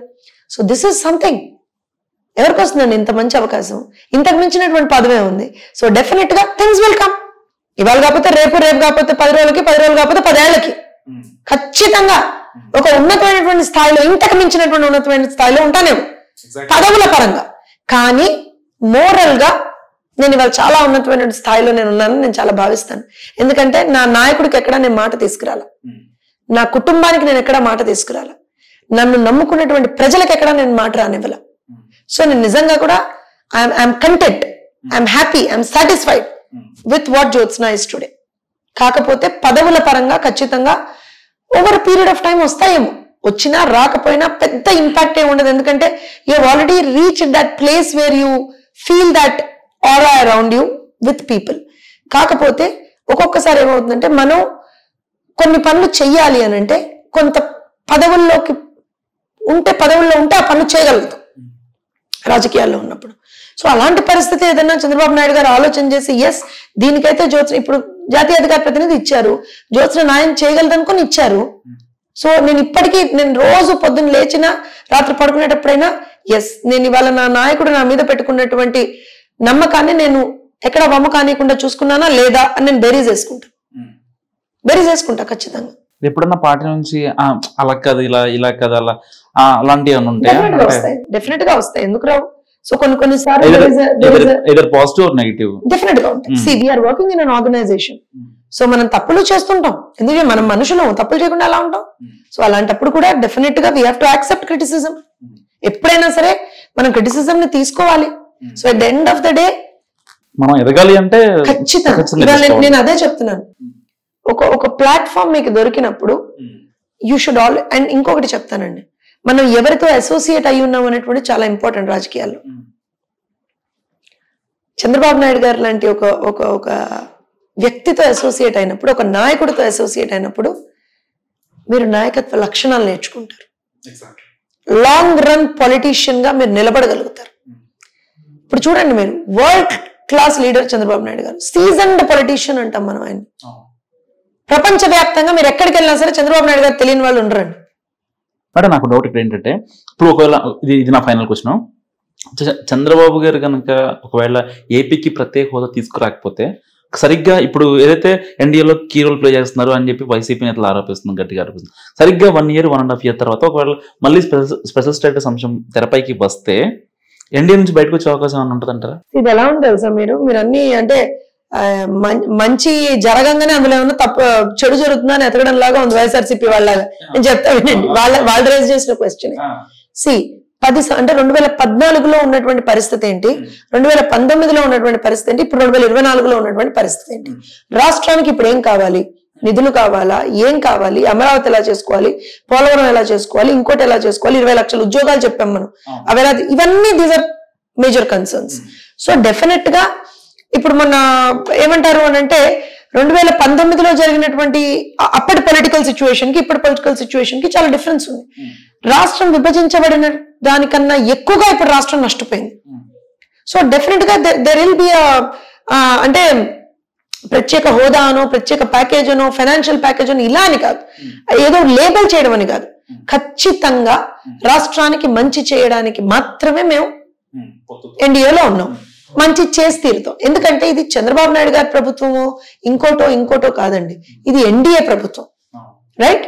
So this is something. ఎవరికి వస్తుందండి ఇంత మంచి అవకాశం? ఇంతకు మించినటువంటి పదవే ఉంది. సో డెఫినెట్ గా థింగ్స్ విల్ కమ్. ఇవాళ కాకపోతే రేపు కాకపోతే 10 రోజులకి, 10 రోజులు కాకపోతే 10 ఏళ్లకి ఖచ్చితంగా ఒక ఉన్నతమైనటువంటి స్థాయిలో, ఇంతకు మించినటువంటి ఉన్నతమైన స్థాయిలో ఉంటానేమో పదవుల పరంగా. కానీ మోరల్ గా నేను ఇవాళ చాలా ఉన్నతమైన స్థాయిలో నేను ఉన్నానని నేను చాలా భావిస్తాను. ఎందుకంటే నా నాయకుడికి ఎక్కడా నేను మాట తీసుకురాల, నా కుటుంబానికి నేను ఎక్కడా మాట తీసుకురాల, నన్ను నమ్ముకున్నటువంటి ప్రజలకు ఎక్కడా నేను మాట రానివ్వాల. సో నేను నిజంగా కూడా I'm content, I'm happy, I'm satisfied with what Jyotsna is today. కాకపోతే పదవుల పరంగా ఖచ్చితంగా ఓవర్ పీరియడ్ ఆఫ్ టైం వస్తాయేమో, వచ్చినా రాకపోయినా పెద్ద ఇంపాక్ట్ ఏమి ఉండదు. ఎందుకంటే you already reach that place where you feel that aura around you with people. కాకపోతే ఒక్కొక్కసారి ఏమవుతుందంటే, మనం కొన్ని పనులు చెయ్యాలి అని అంటే కొంత పదవుల్లో ఉంటే ఆ పనులు చేయగలుగుతాం రాజకీయాల్లో ఉన్నప్పుడు. సో అలాంటి పరిస్థితి ఏదైనా చంద్రబాబు నాయుడు గారు ఆలోచన చేసి ఎస్ దీనికైతే జ్యోత్స్న ఇప్పుడు జాతీయ అధికార ప్రతినిధి ఇచ్చారు, జ్యోత్స్న న్యాయం చేయగలదనుకొని ఇచ్చారు. సో నేను రోజు పొద్దున్న లేచినా రాత్రి పడుకునేటప్పుడైనా ఎస్ నేను ఇవాళ నా నాయకుడు నా మీద పెట్టుకున్నటువంటి నమ్మకాన్ని నేను ఎక్కడ వమ్ము కానికుండా చూసుకున్నానా లేదా అని నేను బెరీజ్ వేసుకుంటా ఖచ్చితంగా. ఎప్పుడన్నా పార్టీ నుంచి అలా కదా ఇలా కదా అలా అలాంటివి ఏమైనా ఉంటాయి? డెఫినెట్ గా వస్తాయి, ఎందుకు రావు? సో కొన్ని సార్లు పాజిటివ్ ఆర్ నెగటివ్ డెఫినెట్ గా ఉంటాయి. See we are working in an organisation. So మనం తప్పులు చేస్తుంటాం, ఎందుకంటే మనం మనుషులు, తప్పులు చేయకుండా ఎలా ఉంటాం? సో అలాంటప్పుడు కూడా డెఫినెట్ గా we have to accept criticism. ఎప్పుడైనా సరే మనం క్రిటిసిజం ని తీసుకోవాలి. So at the end of the day మనం ఎదగాలి అంటే ఖచ్చితంగా నేను అదే చెప్తున్నాను. ఒక ప్లాట్ఫామ్ మీకు దొరికినప్పుడు యూ షుడ్ ఆల్. అండ్ ఇంకొకటి చెప్తానండి, మనం ఎవరితో అసోసియేట్ అయి ఉన్నాం అనేటువంటి చాలా ఇంపార్టెంట్ రాజకీయాల్లో. చంద్రబాబు నాయుడు గారు లాంటి ఒక వ్యక్తితో అసోసియేట్ అయినప్పుడు, ఒక నాయకుడితో అసోసియేట్ అయినప్పుడు మీరు నాయకత్వ లక్షణాలు నేర్చుకుంటారు. లాంగ్ రన్ పొలిటీషియన్ గా మీరు నిలబడగలుగుతారు. ఇప్పుడు చూడండి, మీరు world class leader Chandrababu Naidu గారు, సీజన్డ్ పొలిటీషియన్ అంటాం మనం ఆయన. ప్రపంచవ్యాప్తంగా మీరు ఎక్కడికి వెళ్ళినా సరే చంద్రబాబు నాయుడు గారు తెలియని వాళ్ళు ఉండరండి. మేడం నాకు డౌట్ ఇక్కడ ఏంటంటే, ఇప్పుడు ఒకవేళ ఇది నా ఫైనల్ క్వశ్చన్, చంద్రబాబు గారు కనుక ఒకవేళ ఏపీకి ప్రత్యేక హోదా తీసుకురాకపోతే, సరిగ్గా ఇప్పుడు ఏదైతే ఎన్డీఏలో కీ రోల్ ప్లే చేస్తున్నారు అని చెప్పి వైసీపీ నేతలు ఆరోపిస్తున్నారు, గట్టిగా ఆరోపిస్తున్నారు, సరిగ్గా 1 year 1.5 year తర్వాత ఒకవేళ మళ్ళీ స్పెషల్ స్టేటస్ అంశం తెరపైకి వస్తే ఎన్డీఏ నుంచి బయటకు వచ్చే అవకాశం ఏమైనా ఉంటుంది అంటారా? ఇది ఎలా ఉంటుంది తెలుసా, మీరు అన్ని అంటే మంచి జరగంగానే అందులో ఏమన్నా చెడు జరుగుతుందని ఎతకడం లాగా ఉంది వైఎస్ఆర్సీపీ వాళ్ళగా. నేను చెప్తా వినండి, వాళ్ళు రైజ్ చేసిన క్వశ్చన్. సి 2014లో ఉన్నటువంటి పరిస్థితి ఏంటి, 2019లో ఉన్నటువంటి పరిస్థితి ఏంటి, ఇప్పుడు 2024లో ఉన్నటువంటి పరిస్థితి ఏంటి? రాష్ట్రానికి ఇప్పుడు ఏం కావాలి? నిధులు కావాలా? ఏం కావాలి? అమరావతి ఎలా చేసుకోవాలి, పోలవరం ఎలా చేసుకోవాలి, ఇంకోటి ఎలా చేసుకోవాలి, 20 లక్షల ఉద్యోగాలు చెప్పాం మనం, అవి ఎలా? ఇవన్నీ these are major concerns. So definite గా ఇప్పుడు మన ఏమంటారు అని అంటే 2019లో జరిగినటువంటి అప్పటి పొలిటికల్ సిచ్యువేషన్ కి ఇప్పటి పొలిటికల్ సిచ్యువేషన్ కి చాలా డిఫరెన్స్ ఉంది. రాష్ట్రం విభజించబడిన దానికన్నా ఎక్కువగా ఇప్పుడు రాష్ట్రం నష్టపోయింది. సో డెఫినెట్ గా దెర్ విల్ బి అంటే ప్రత్యేక హోదా అనో, ప్రత్యేక ప్యాకేజ్ అనో, ఫైనాన్షియల్ ప్యాకేజ్ అనో ఇలా అని కాదు, ఏదో లేబుల్ చేయడం అని కాదు. ఖచ్చితంగా రాష్ట్రానికి మంచి చేయడానికి మాత్రమే మేము ఎన్డీఏలో ఉన్నాం, మంచి చేసి తీరుతాం. ఎందుకంటే ఇది చంద్రబాబు నాయుడు గారి ప్రభుత్వమో ఇంకోటో కాదండి, ఇది ఎన్డీఏ ప్రభుత్వం, రైట్?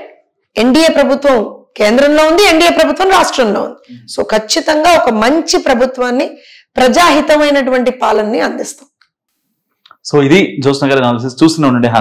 ఎన్డీఏ ప్రభుత్వం కేంద్రంలో ఉంది, ఎన్డీఏ ప్రభుత్వం రాష్ట్రంలో ఉంది. సో ఖచ్చితంగా ఒక మంచి ప్రభుత్వాన్ని, ప్రజాహితమైనటువంటి పాలనని అందిస్తాం. సో ఇది జ్యోత్స్న గారి అనాలిసిస్. చూస్తూనే ఉండండి #.